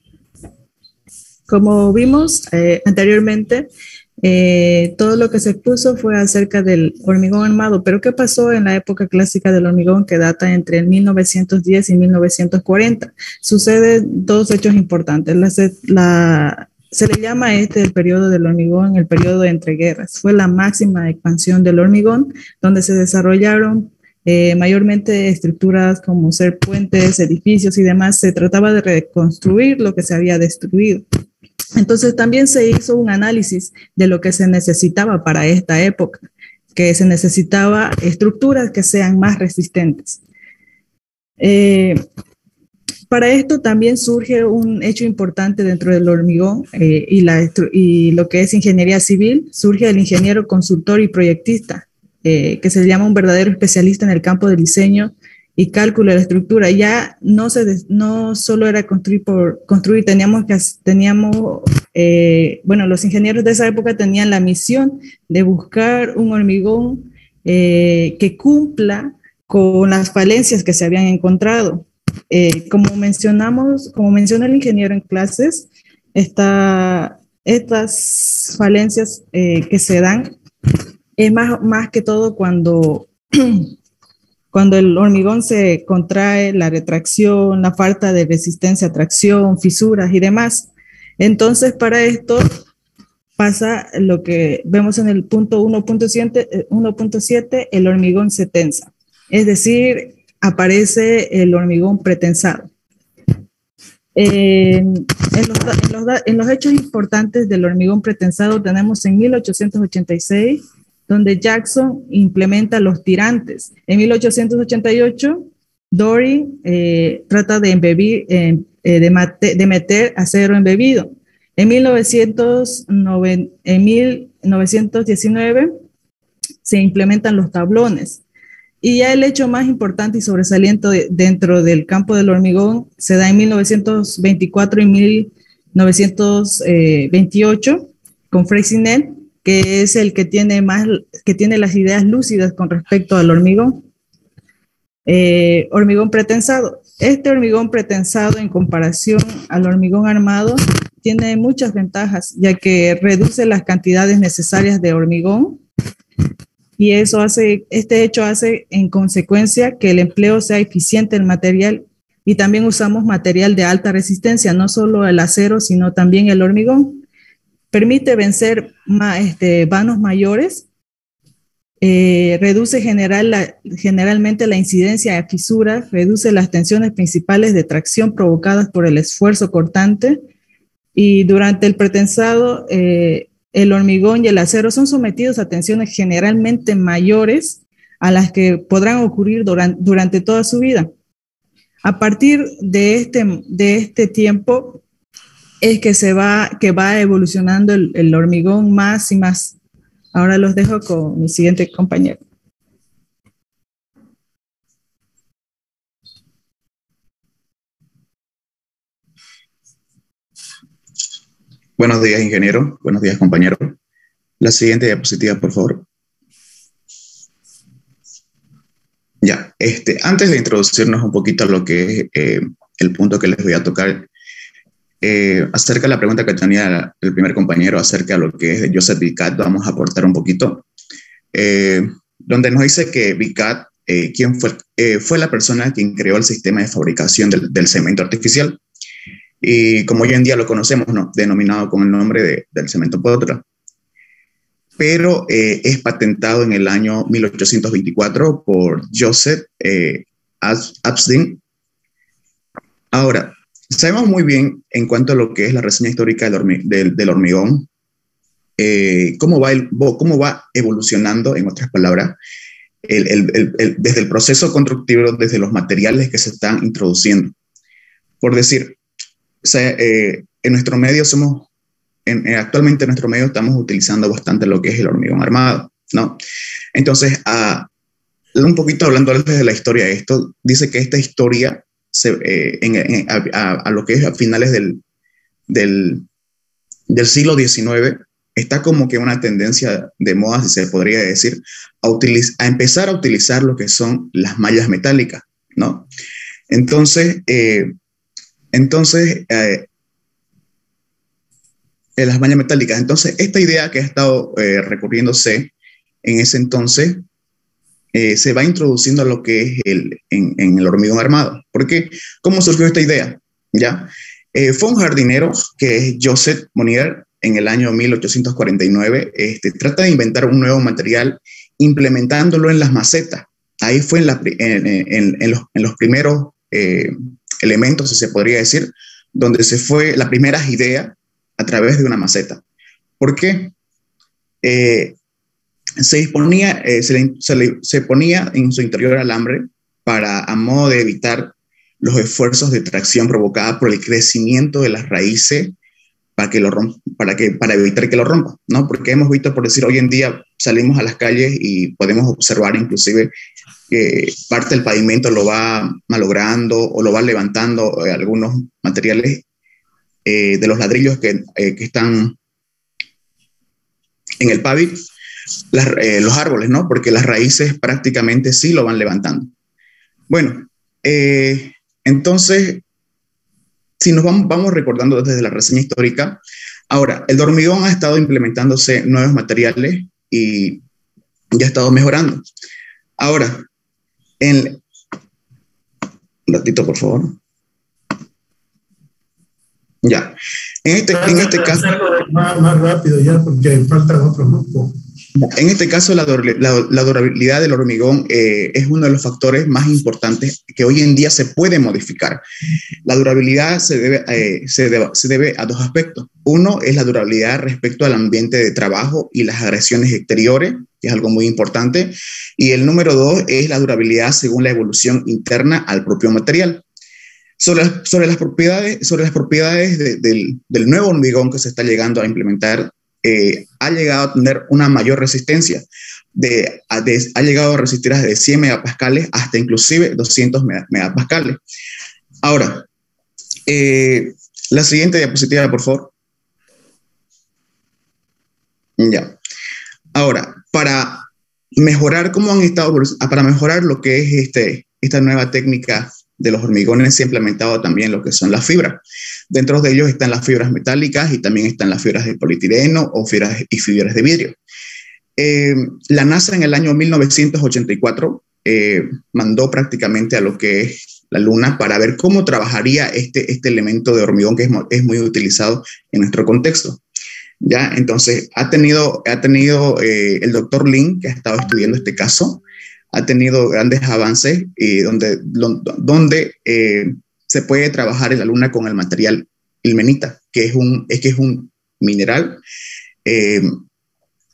Como vimos anteriormente, todo lo que se expuso fue acerca del hormigón armado, pero ¿qué pasó en la época clásica del hormigón que data entre el 1910 y 1940? Suceden dos hechos importantes. Se le llama el periodo del hormigón el periodo de entreguerras. Fue la máxima expansión del hormigón, donde se desarrollaron mayormente estructuras como ser puentes, edificios y demás. Se trataba de reconstruir lo que se había destruido. Entonces también se hizo un análisis de lo que se necesitaba para esta época, que se necesitaba estructuras que sean más resistentes. Para esto también surge un hecho importante dentro del hormigón y lo que es ingeniería civil. Surge el ingeniero consultor y proyectista, que se llama un verdadero especialista en el campo del diseño y cálculo de la estructura. Ya no solo era construir, los ingenieros de esa época tenían la misión de buscar un hormigón que cumpla con las falencias que se habían encontrado. Como menciona el ingeniero en clases, estas falencias que se dan es más que todo cuando el hormigón se contrae, la retracción, la falta de resistencia a tracción, fisuras y demás. Entonces, para esto pasa lo que vemos en el punto 1.7, el hormigón se tensa. Es decir, aparece el hormigón pretensado. En los hechos importantes del hormigón pretensado tenemos en 1886, donde Jackson implementa los tirantes. En 1888, Dory trata de meter acero embebido. En 1919 se implementan los tablones. Y ya el hecho más importante y sobresaliente dentro del campo del hormigón se da en 1924 y 1928 con Freycinet, que es el que tiene las ideas lúcidas con respecto al hormigón. Hormigón pretensado. Este hormigón pretensado, en comparación al hormigón armado, tiene muchas ventajas, ya que reduce las cantidades necesarias de hormigón, y este hecho hace en consecuencia que el empleo sea eficiente en material, y también usamos material de alta resistencia, no solo el acero, sino también el hormigón. Permite vencer vanos mayores, reduce generalmente la incidencia de fisuras, reduce las tensiones principales de tracción provocadas por el esfuerzo cortante, y durante el pretensado, el hormigón y el acero son sometidos a tensiones generalmente mayores a las que podrán ocurrir durante toda su vida. A partir de este tiempo es que va evolucionando el hormigón más y más. Ahora los dejo con mi siguiente compañero. Buenos días, ingeniero. Buenos días, compañero. La siguiente diapositiva, por favor. Ya, antes de introducirnos un poquito a lo que es el punto que les voy a tocar, acerca de la pregunta que tenía el primer compañero acerca de lo que es de Joseph Vicat, vamos a aportar un poquito, donde nos dice que Vicat, quien fue la persona quien creó el sistema de fabricación del cemento artificial, y como hoy en día lo conocemos, ¿no?, denominado con el nombre del cemento Potra, pero es patentado en el año 1824 por Joseph Abstin. Ahora, sabemos muy bien en cuanto a lo que es la reseña histórica del hormigón, cómo va evolucionando, en otras palabras, desde el proceso constructivo, desde los materiales que se están introduciendo. Por decir, en nuestro medio actualmente en nuestro medio estamos utilizando bastante lo que es el hormigón armado, ¿no? Entonces, un poquito hablando desde la historia de esto, dice que esta historia a lo que es a finales del siglo XIX, está como que una tendencia de moda, si se podría decir, a empezar a utilizar lo que son las mallas metálicas, ¿no? Entonces, las mallas metálicas. Entonces, esta idea que ha estado recurriéndose en ese entonces, se va introduciendo a lo que es en el hormigón armado. ¿Por qué? ¿Cómo surgió esta idea? ¿Ya? Fue un jardinero, que es Joseph Monnier, en el año 1849, trata de inventar un nuevo material implementándolo en las macetas. Ahí fue en los primeros elementos, si se podría decir, donde se fue las primeras ideas a través de una maceta. ¿Por qué? Se ponía en su interior alambre a modo de evitar los esfuerzos de tracción provocados por el crecimiento de las raíces para evitar que lo rompa, ¿no? Porque hemos visto, por decir, hoy en día salimos a las calles y podemos observar inclusive que parte del pavimento lo va malogrando o lo va levantando algunos materiales de los ladrillos que están en el pavimento, los árboles, ¿no? Porque las raíces prácticamente sí lo van levantando. Bueno, entonces, si nos vamos recordando desde la reseña histórica, ahora, el hormigón ha estado implementándose nuevos materiales y ya ha estado mejorando. Ahora, un ratito, por favor. Ya. En este caso... Más rápido ya, porque faltan otros grupos. En este caso, la durabilidad del hormigón es uno de los factores más importantes que hoy en día se puede modificar. La durabilidad se debe a dos aspectos. Uno es la durabilidad respecto al ambiente de trabajo y las agresiones exteriores, que es algo muy importante. Y el número dos es la durabilidad según la evolución interna al propio material. Sobre las propiedades del nuevo hormigón que se está llegando a implementar, ha llegado a tener una mayor resistencia. Ha llegado a resistir desde 100 megapascales hasta inclusive 200 megapascales. Ahora, la siguiente diapositiva, por favor. Ya. Ahora, para mejorar para mejorar lo que es esta nueva técnica de los hormigones, se ha implementado también lo que son las fibras. Dentro de ellos están las fibras metálicas y también están las fibras de polietileno o fibras de vidrio. La NASA en el año 1984 mandó prácticamente a lo que es la Luna para ver cómo trabajaría este elemento de hormigón que es muy utilizado en nuestro contexto. ¿Ya? Entonces, ha tenido el doctor Lin, que ha estado estudiando este caso, ha tenido grandes avances donde se puede trabajar en la Luna con el material ilmenita, que es un mineral.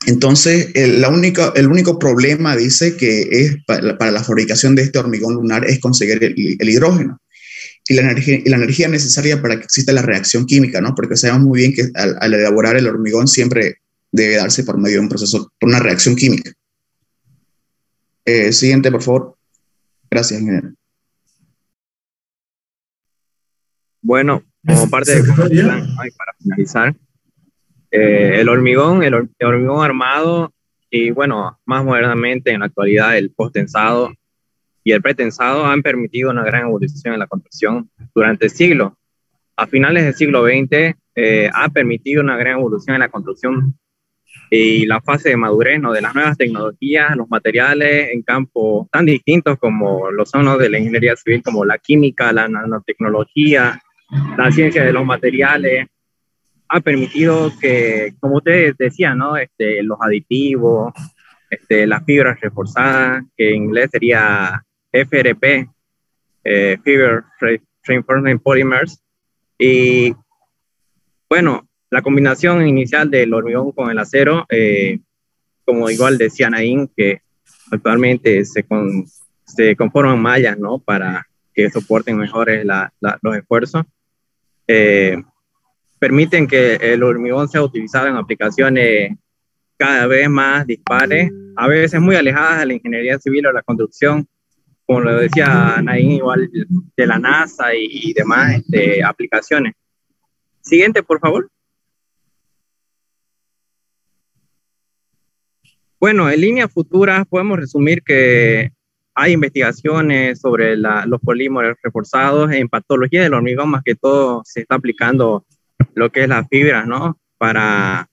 Entonces, el único problema, dice, que es para la fabricación de este hormigón lunar es conseguir el hidrógeno y la energía necesaria para que exista la reacción química, ¿no? Porque sabemos muy bien que al elaborar el hormigón siempre debe darse por medio de un proceso, por una reacción química. Siguiente, por favor. Gracias, ingeniero. Bueno, como parte de para finalizar, el hormigón armado y, bueno, más modernamente en la actualidad el posttensado y el pretensado han permitido una gran evolución en la construcción durante siglos. A finales del siglo XX ha permitido una gran evolución en la construcción y la fase de madurez, ¿no?, de las nuevas tecnologías, los materiales en campos tan distintos como lo son, ¿no?, de la ingeniería civil, como la química, la nanotecnología, la ciencia de los materiales, ha permitido que, como ustedes decían, ¿no?, los aditivos, las fibras reforzadas, que en inglés sería FRP, Fiber Reinforcement Polymers, y bueno, la combinación inicial del hormigón con el acero, como igual decía Naín, que actualmente se conforman mallas, ¿no?, para que soporten mejores los esfuerzos, permiten que el hormigón sea utilizado en aplicaciones cada vez más dispares, a veces muy alejadas de la ingeniería civil o la construcción, como lo decía Naín, igual de la NASA y demás aplicaciones. Siguiente, por favor. Bueno, en líneas futuras podemos resumir que hay investigaciones sobre los polímeros reforzados. En patología del hormigón, más que todo, se está aplicando lo que es las fibras, ¿no? Para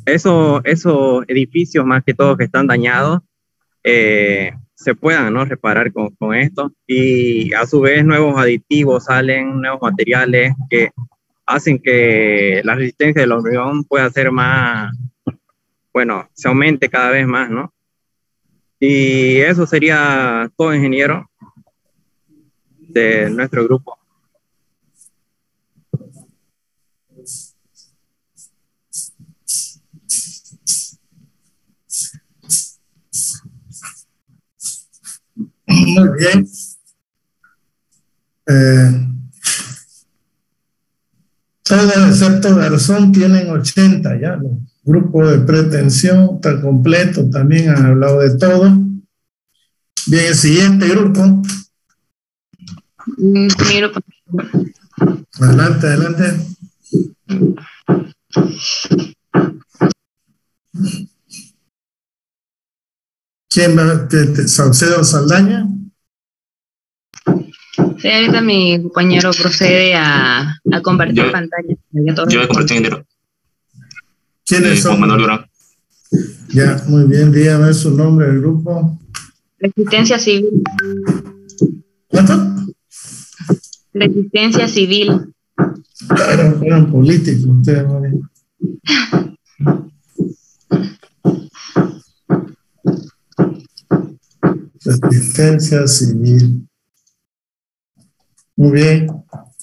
esos edificios, más que todo, que están dañados, se puedan, ¿no?, reparar con esto. Y a su vez nuevos aditivos salen, nuevos materiales que hacen que la resistencia del hormigón pueda ser más, bueno, se aumente cada vez más, ¿no? Y eso sería todo, ingeniero, de nuestro grupo. Muy bien. Todos excepto Garzón tienen 80 ya. Los grupos de pretensión está completo, también han hablado de todo. Bien, el siguiente grupo. Adelante, adelante. ¿Quién va? ¿Saucedo Saldaña? Sí, ahorita mi compañero procede a compartir pantalla. Yo voy a compartir en dinero. ¿Quiénes son? Juan Manuel Durán. Ya, muy bien, dígame su nombre del grupo. Resistencia Civil. ¿Cuánto? Resistencia Civil. Eran políticos ustedes, María. Resistencia Civil. Muy bien.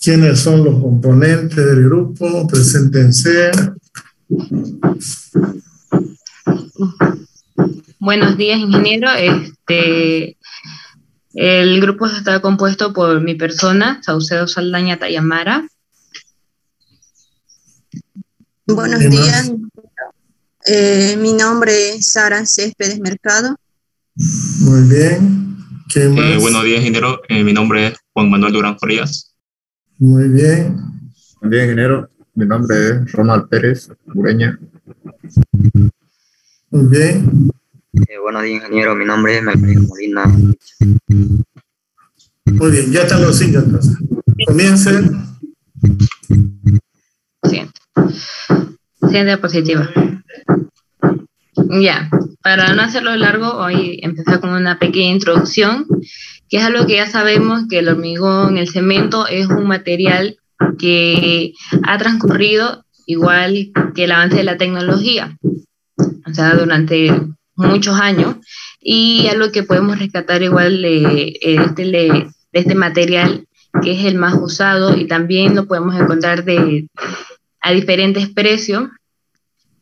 ¿Quiénes son los componentes del grupo? Preséntense. Buenos días, ingeniero. El grupo está compuesto por mi persona, Saucedo Saldaña Tayamara. Buenos días. Mi nombre es Sara Céspedes Mercado. Muy bien. ¿Qué más? Buenos días, ingeniero. Mi nombre es Juan Manuel Durán Frías. Muy bien. Buen día, ingeniero. Mi nombre es Ronald Pérez Ureña. Muy bien. Buenos días, ingeniero. Mi nombre es Melvin Molina. Muy bien, ya están los 5 entonces. Comiencen. Siguiente diapositiva. Ya, para no hacerlo largo, hoy empezar con una pequeña introducción, que es algo que ya sabemos, que el hormigón, el cemento, es un material que ha transcurrido igual que el avance de la tecnología, o sea, durante muchos años, y algo que podemos rescatar igual de este material, que es el más usado, y también lo podemos encontrar a diferentes precios,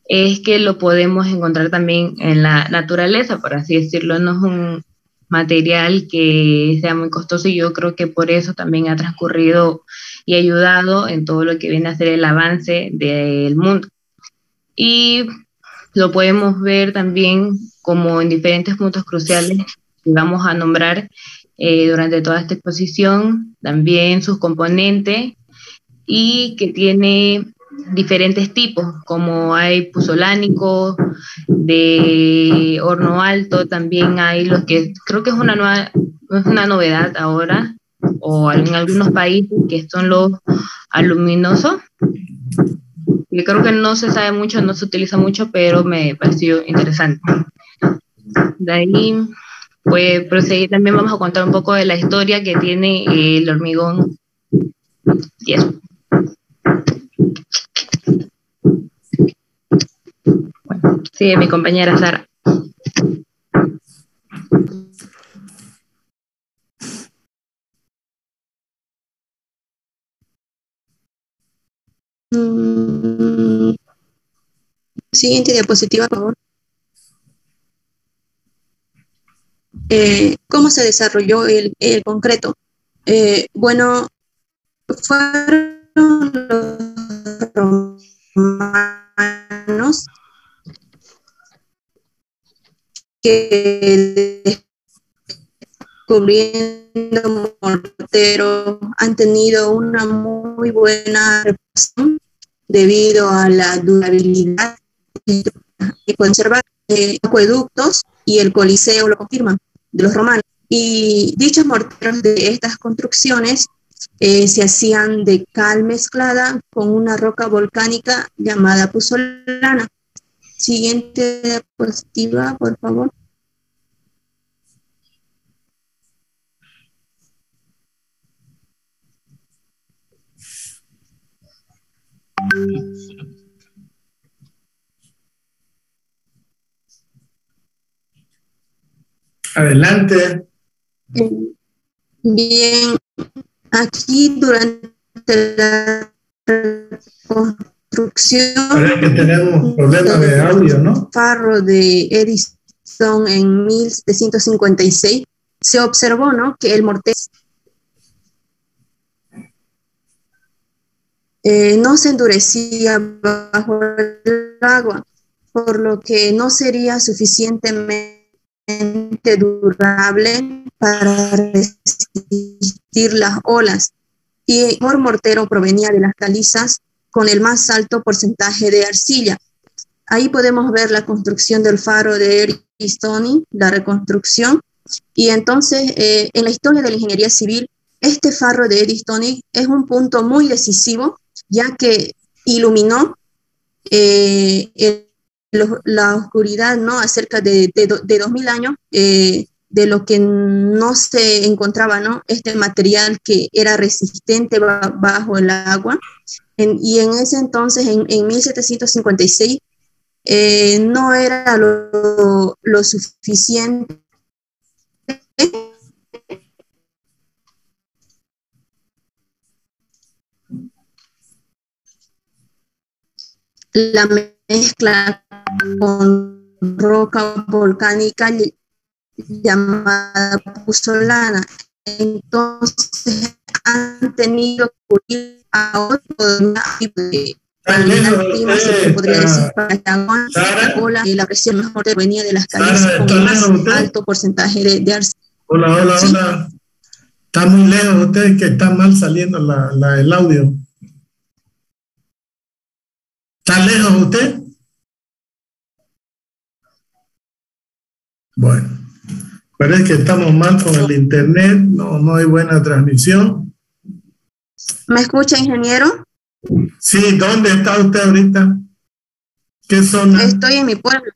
es que lo podemos encontrar también en la naturaleza, por así decirlo. No es un material que sea muy costoso, y yo creo que por eso también ha transcurrido y ayudado en todo lo que viene a ser el avance del mundo. Y lo podemos ver también como en diferentes puntos cruciales que vamos a nombrar durante toda esta exposición, también sus componentes, y que tiene diferentes tipos, como hay puzolánico, de horno alto, también hay los que creo que es una novedad ahora, o en algunos países, que son los aluminosos, que creo que no se sabe mucho, no se utiliza mucho, pero me pareció interesante. De ahí, pues proseguir, también vamos a contar un poco de la historia que tiene el hormigón. Y eso. Bueno, sigue mi compañera Sara. Siguiente diapositiva, por favor. ¿Cómo se desarrolló el concreto? Bueno, fueron los romanos que, descubriendo mortero, han tenido una muy buena reputación debido a la durabilidad que conserva. Acueductos y el Coliseo lo confirman, de los romanos. Y dichos morteros de estas construcciones se hacían de cal mezclada con una roca volcánica llamada puzzolana. Siguiente diapositiva, por favor. Adelante. Bien, aquí durante la construcción... Parece que tenemos problemas de audio, ¿no? Farro de Edison en 1756, se observó, ¿no?, que el mortero no se endurecía bajo el agua, por lo que no sería suficientemente durable para resistir las olas. Y el mejor mortero provenía de las calizas con el más alto porcentaje de arcilla. Ahí podemos ver la construcción del faro de Eddystone, la reconstrucción. Y entonces, en la historia de la ingeniería civil, este faro de Eddystone es un punto muy decisivo, ya que iluminó la oscuridad, ¿no?, acerca de 2000 años, de lo que no se encontraba, ¿no?, este material que era resistente bajo el agua. Y en ese entonces, en 1756, no era lo suficiente la mezcla con roca volcánica llamada puzzolana. Entonces han tenido que ir a otro tipo de se podría decir para la presión mejor venía de las calizas con más alto porcentaje de arcilla. Hola, ¿Sí? hola. Está muy lejos usted, que está mal saliendo el audio. ¿Está lejos usted? Bueno, parece que estamos mal con el internet, no hay buena transmisión. ¿Me escucha, ingeniero? Sí, ¿dónde está usted ahorita? ¿Qué zona? Estoy en mi pueblo.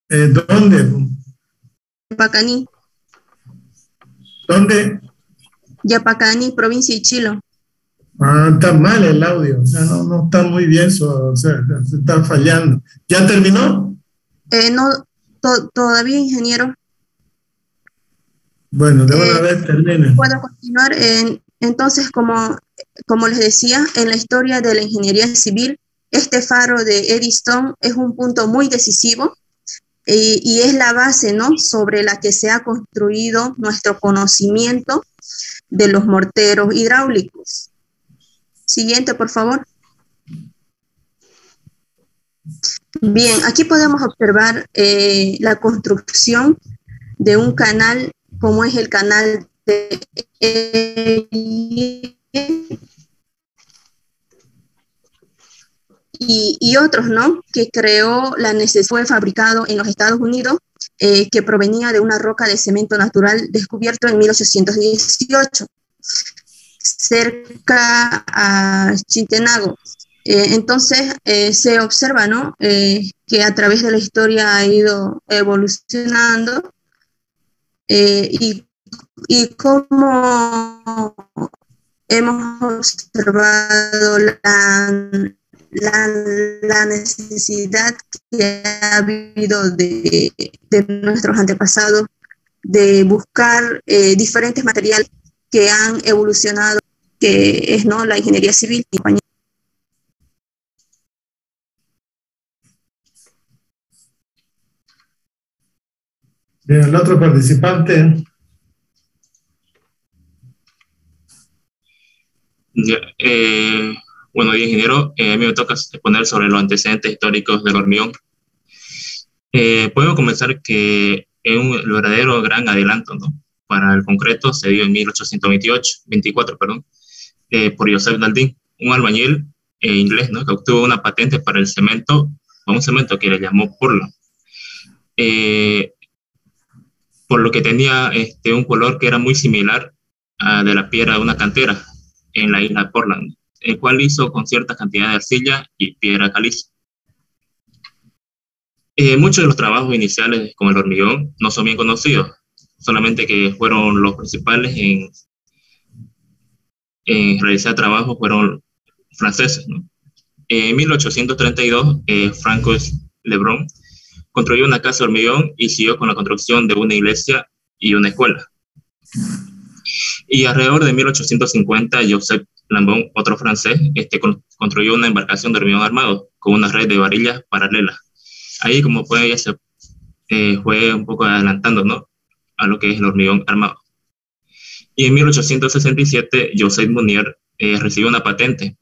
¿Dónde? Yapacaní. ¿Dónde? Yapacaní, provincia de Chilo. Ah, está mal el audio, o sea, no está muy bien, o sea, se está fallando. ¿Ya terminó? No, todavía, ingeniero. Bueno, de una vez termine. Puedo continuar. Entonces, como les decía, en la historia de la ingeniería civil, este faro de Eddystone es un punto muy decisivo y es la base, ¿no?, sobre la que se ha construido nuestro conocimiento de los morteros hidráulicos. Siguiente, por favor. Bien, aquí podemos observar la construcción de un canal como es el canal de y otros, ¿no?, que creó la necesidad, fue fabricado en los Estados Unidos, que provenía de una roca de cemento natural descubierto en 1818, cerca a Chimpenago. Entonces se observa, ¿no?, que a través de la historia ha ido evolucionando y cómo hemos observado la necesidad que ha habido de nuestros antepasados de buscar diferentes materiales que han evolucionado, que es, ¿no?, la ingeniería civil. Bien, el otro participante. Ya, bueno, ingeniero, a mí me toca exponer sobre los antecedentes históricos del hormigón. Podemos comenzar que es el verdadero gran adelanto, ¿no?, para el concreto se dio en 1824, por Joseph Daldy, un albañil inglés, ¿no?, que obtuvo una patente para el cemento, o un cemento que le llamó Portland, por lo que tenía un color que era muy similar a de la piedra de una cantera en la isla de Portland, el cual hizo con cierta cantidad de arcilla y piedra caliza. Muchos de los trabajos iniciales con el hormigón no son bien conocidos, solamente que fueron los principales en realizar trabajos fueron franceses, ¿no? En 1832, Francois Lebrun construyó una casa de hormigón y siguió con la construcción de una iglesia y una escuela. Y alrededor de 1850, Joseph Lambon, otro francés, construyó una embarcación de hormigón armado con una red de varillas paralelas. Ahí, como puede, ya se fue un poco adelantando, ¿no?, a lo que es el hormigón armado. Y en 1867, Joseph Monnier recibió una patente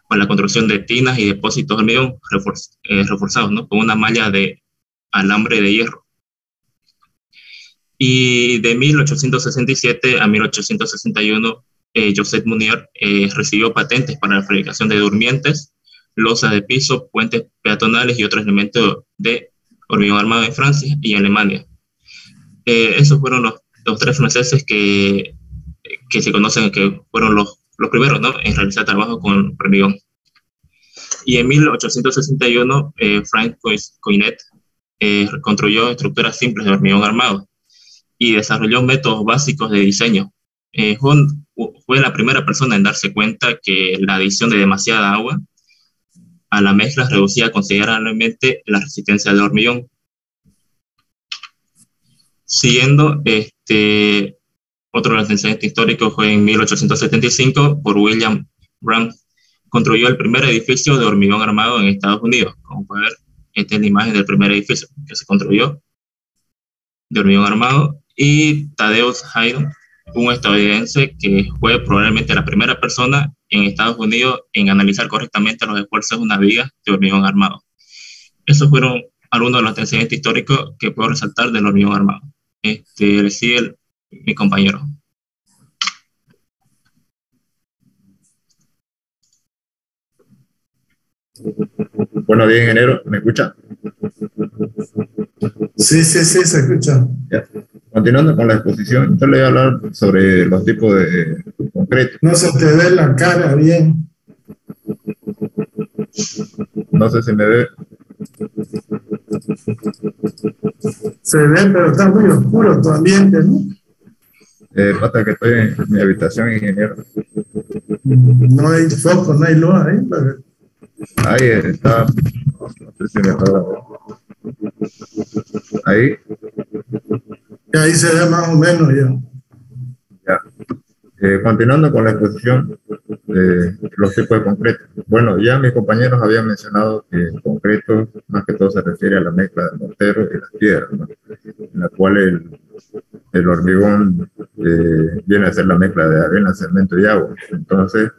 para la construcción de tinas y depósitos de hormigón reforzados, ¿no? Con una malla de alambre de hierro. Y de 1867 a 1861, Joseph Munier recibió patentes para la fabricación de durmientes, losas de piso, puentes peatonales y otros elementos de hormigón armado en Francia y Alemania. Esos fueron los tres franceses que se conocen, que fueron los primeros, ¿no?, en realizar trabajo con hormigón. Y en 1861, Frank Coinet construyó estructuras simples de hormigón armado y desarrolló métodos básicos de diseño. Fue la primera persona en darse cuenta que la adición de demasiada agua a la mezcla reducía considerablemente la resistencia del hormigón. Siguiendo, otro antecedente histórico fue en 1875 por William Brandt. Construyó el primer edificio de hormigón armado en Estados Unidos. Como pueden ver, esta es la imagen del primer edificio que se construyó de hormigón armado. Y Thaddeus Haydn, un estadounidense que fue probablemente la primera persona en Estados Unidos en analizar correctamente los esfuerzos de una viga de hormigón armado. Esos fueron algunos de los antecedentes históricos que puedo resaltar del hormigón armado. Le sigue mi compañero. Buenos días, ingeniero. ¿Me escucha? Sí, se escucha. Ya. Continuando con la exposición, yo le voy a hablar sobre los tipos de concreto. No se te ve la cara bien. No sé si me ve. Se ve, pero está muy oscuro tu ambiente, ¿no? Pasa que estoy en mi habitación, ingeniero. No hay foco, no hay luz ahí. Ahí está. No sé si me va a ver. Ahí. Y ahí se ve más o menos ya. Ya. Continuando con la exposición de los tipos de concreto. Bueno, ya mis compañeros habían mencionado que el concreto más que todo se refiere a la mezcla del mortero y las piedras, ¿no?, en la cual el hormigón viene a ser la mezcla de arena, cemento y agua. Entonces,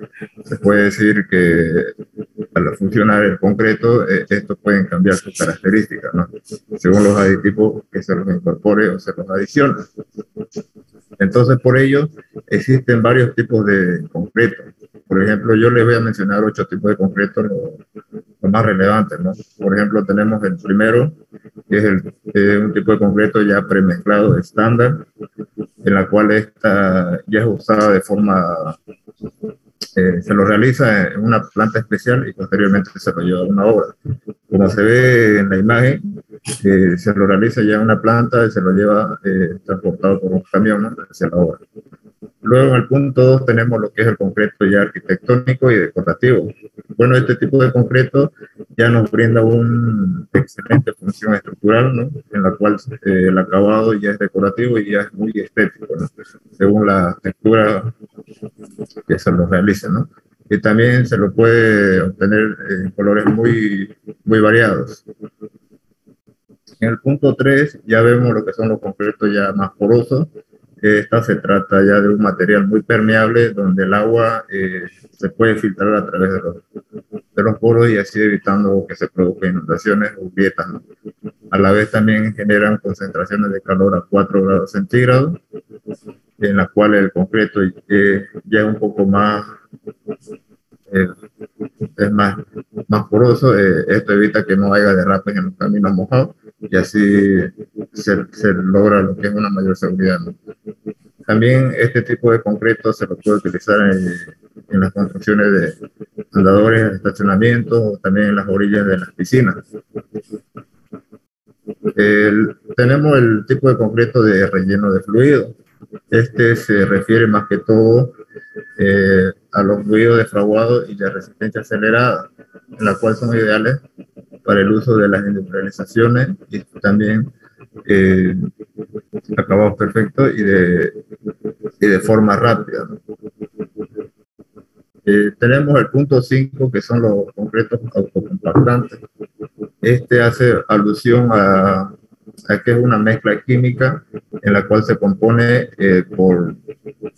se puede decir que al funcionar el concreto, estos pueden cambiar sus características, ¿no?, según los aditivos que se los incorpore o se los adicione. Entonces, por ello, existen varios tipos de concreto. Por ejemplo, yo les voy a mencionar 8 tipos de concreto, los más relevantes, ¿no? Por ejemplo, tenemos el primero, que es un tipo de concreto ya premezclado estándar, en la cual esta ya es usada de forma, se lo realiza en una planta especial y posteriormente se lo lleva a una obra. Como se ve en la imagen, se lo realiza ya en una planta y se lo lleva transportado por un camión, ¿no?, hacia la obra. Luego en el punto 2 tenemos lo que es el concreto ya arquitectónico y decorativo. Bueno, este tipo de concreto ya nos brinda una excelente función estructural, ¿no?, en la cual el acabado ya es decorativo y ya es muy estético, ¿no?, según la textura que se lo realice, ¿no? Y también se lo puede obtener en colores muy, muy variados. En el punto 3 ya vemos lo que son los concretos ya más porosos. Esta se trata ya de un material muy permeable donde el agua se puede filtrar a través de los poros y así evitando que se produzcan inundaciones o grietas, ¿no? A la vez también generan concentraciones de calor a 4 grados centígrados, en la cual el concreto ya es un poco más, es más poroso. Esto evita que no haya derrapes en los caminos mojados y así se logra lo que es una mayor seguridad, ¿no? También este tipo de concreto se lo puede utilizar en las construcciones de andadores, estacionamientos o también en las orillas de las piscinas. Tenemos el tipo de concreto de relleno de fluido. Este se refiere más que todo a los fluidos de fraguado y de resistencia acelerada, en la cual son ideales para el uso de las industrializaciones y también acabados perfectos y de forma rápida, ¿no? Tenemos el punto 5, que son los concretos autocompactantes. Este hace alusión a que es una mezcla química en la cual se compone por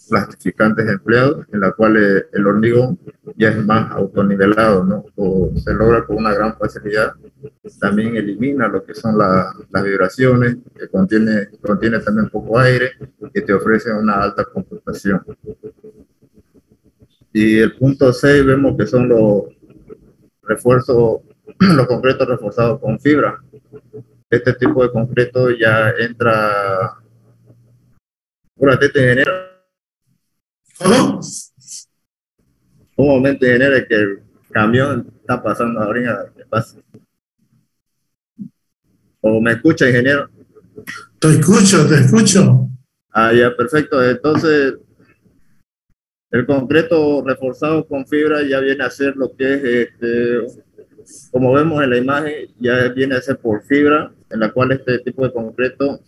plastificantes empleados, en la cual el hormigón ya es más autonivelado, ¿no? O se logra con una gran facilidad. También elimina lo que son las vibraciones, que contiene también poco aire, que te ofrece una alta computación. Y el punto 6 vemos que son los refuerzos, los concretos reforzados con fibra. Este tipo de concreto ya entra... Un ratito, ingeniero. ¿Cómo? Un momento, ingeniero, es que el camión está pasando ahorita. ¿Qué pasa? ¿O me escucha, ingeniero? Te escucho. Ah, ya, perfecto. Entonces, el concreto reforzado con fibra ya viene a ser lo que es, como vemos en la imagen, ya viene a ser por fibra, en la cual este tipo de concreto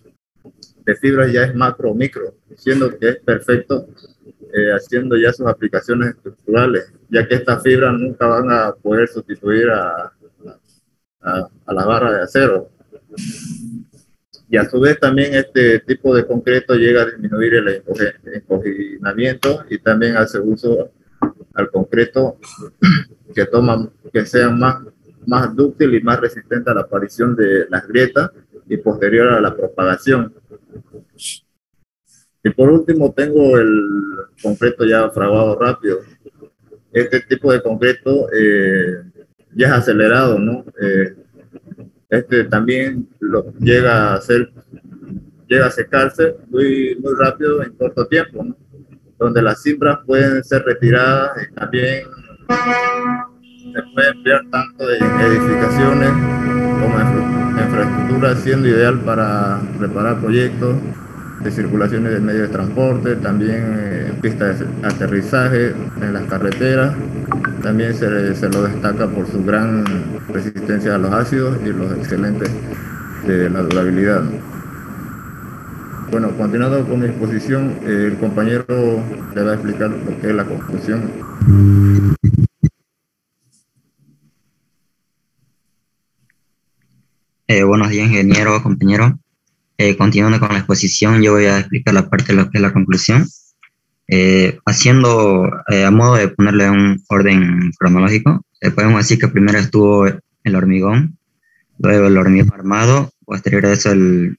de fibra ya es macro o micro, siendo que es perfecto haciendo ya sus aplicaciones estructurales, ya que estas fibras nunca van a poder sustituir a la barra de acero. Y a su vez también este tipo de concreto llega a disminuir el encoginamiento y también hace uso al concreto que sea más dúctil y más resistente a la aparición de las grietas y posterior a la propagación. Y por último tengo el concreto ya fraguado rápido. Este tipo de concreto ya es acelerado, ¿no? También llega a secarse muy rápido en corto tiempo, ¿no? Donde las fibras pueden ser retiradas y también se puede emplear tanto en edificaciones como en infraestructura, siendo ideal para preparar proyectos de circulaciones de medios de transporte, también en pistas de aterrizaje, en las carreteras. También se lo destaca por su gran resistencia a los ácidos y los excelentes de la durabilidad. Bueno, continuando con mi exposición, el compañero le va a explicar lo que es la conclusión. Buenos días, ingeniero, compañero. Continuando con la exposición, yo voy a explicar la parte de lo que es la conclusión. Haciendo, a modo de ponerle un orden cronológico, podemos decir que primero estuvo el hormigón, luego el hormigón armado, posterior a eso el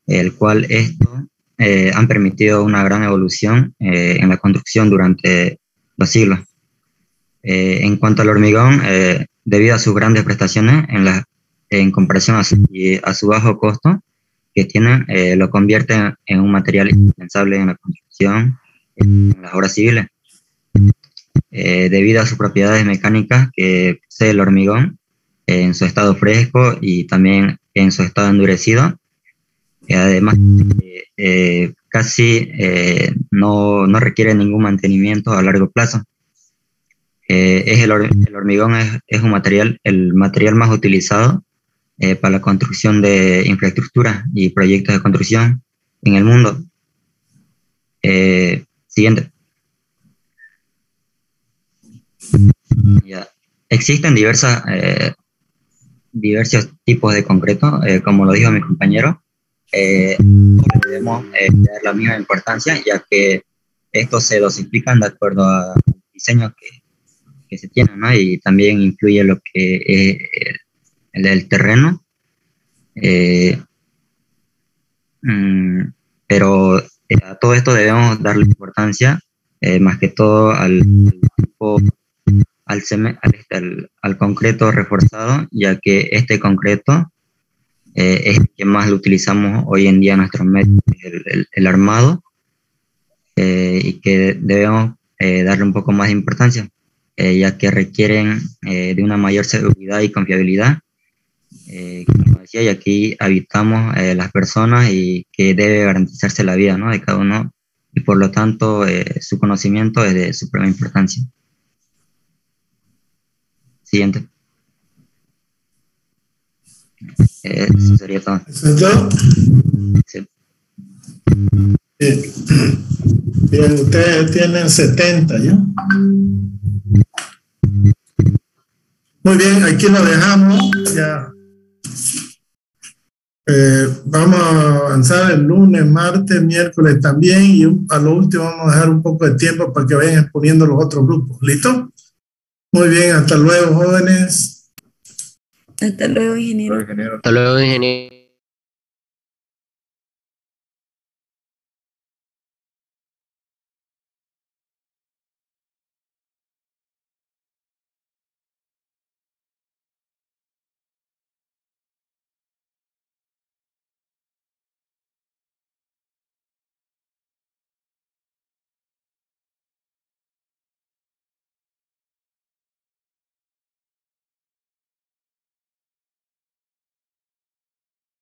el cual esto han permitido una gran evolución en la construcción durante los siglos. En cuanto al hormigón, debido a sus grandes prestaciones en comparación a su bajo costo que tienen, lo convierte en un material indispensable en la construcción, en las obras civiles. Debido a sus propiedades mecánicas que posee el hormigón en su estado fresco y también en su estado endurecido, además casi no requiere ningún mantenimiento a largo plazo. El hormigón es el material más utilizado para la construcción de infraestructura y proyectos de construcción en el mundo. Siguiente. Ya. Existen diversos tipos de concreto, como lo dijo mi compañero. Debemos dar la misma importancia, ya que estos se dosifican de acuerdo al diseño que se tiene, ¿no? Y también influye lo que es el terreno. Pero a todo esto debemos darle importancia, más que todo al concreto reforzado, ya que este concreto es el que más lo utilizamos hoy en día en nuestros medios, el armado, y que debemos darle un poco más de importancia, ya que requieren de una mayor seguridad y confiabilidad, como decía, y aquí habitamos las personas y que debe garantizarse la vida, ¿no?, de cada uno, y por lo tanto su conocimiento es de suprema importancia. Siguiente. Eso sería todo. ¿Eso es todo? Sí. Bien, ustedes tienen 70, ¿ya? Muy bien, aquí lo dejamos. Ya Vamos a avanzar el lunes, martes, miércoles también, y a lo último vamos a dejar un poco de tiempo para que vayan exponiendo los otros grupos. ¿Listo? Muy bien, hasta luego, jóvenes. Hasta luego, ingeniero. Hasta luego, ingeniero.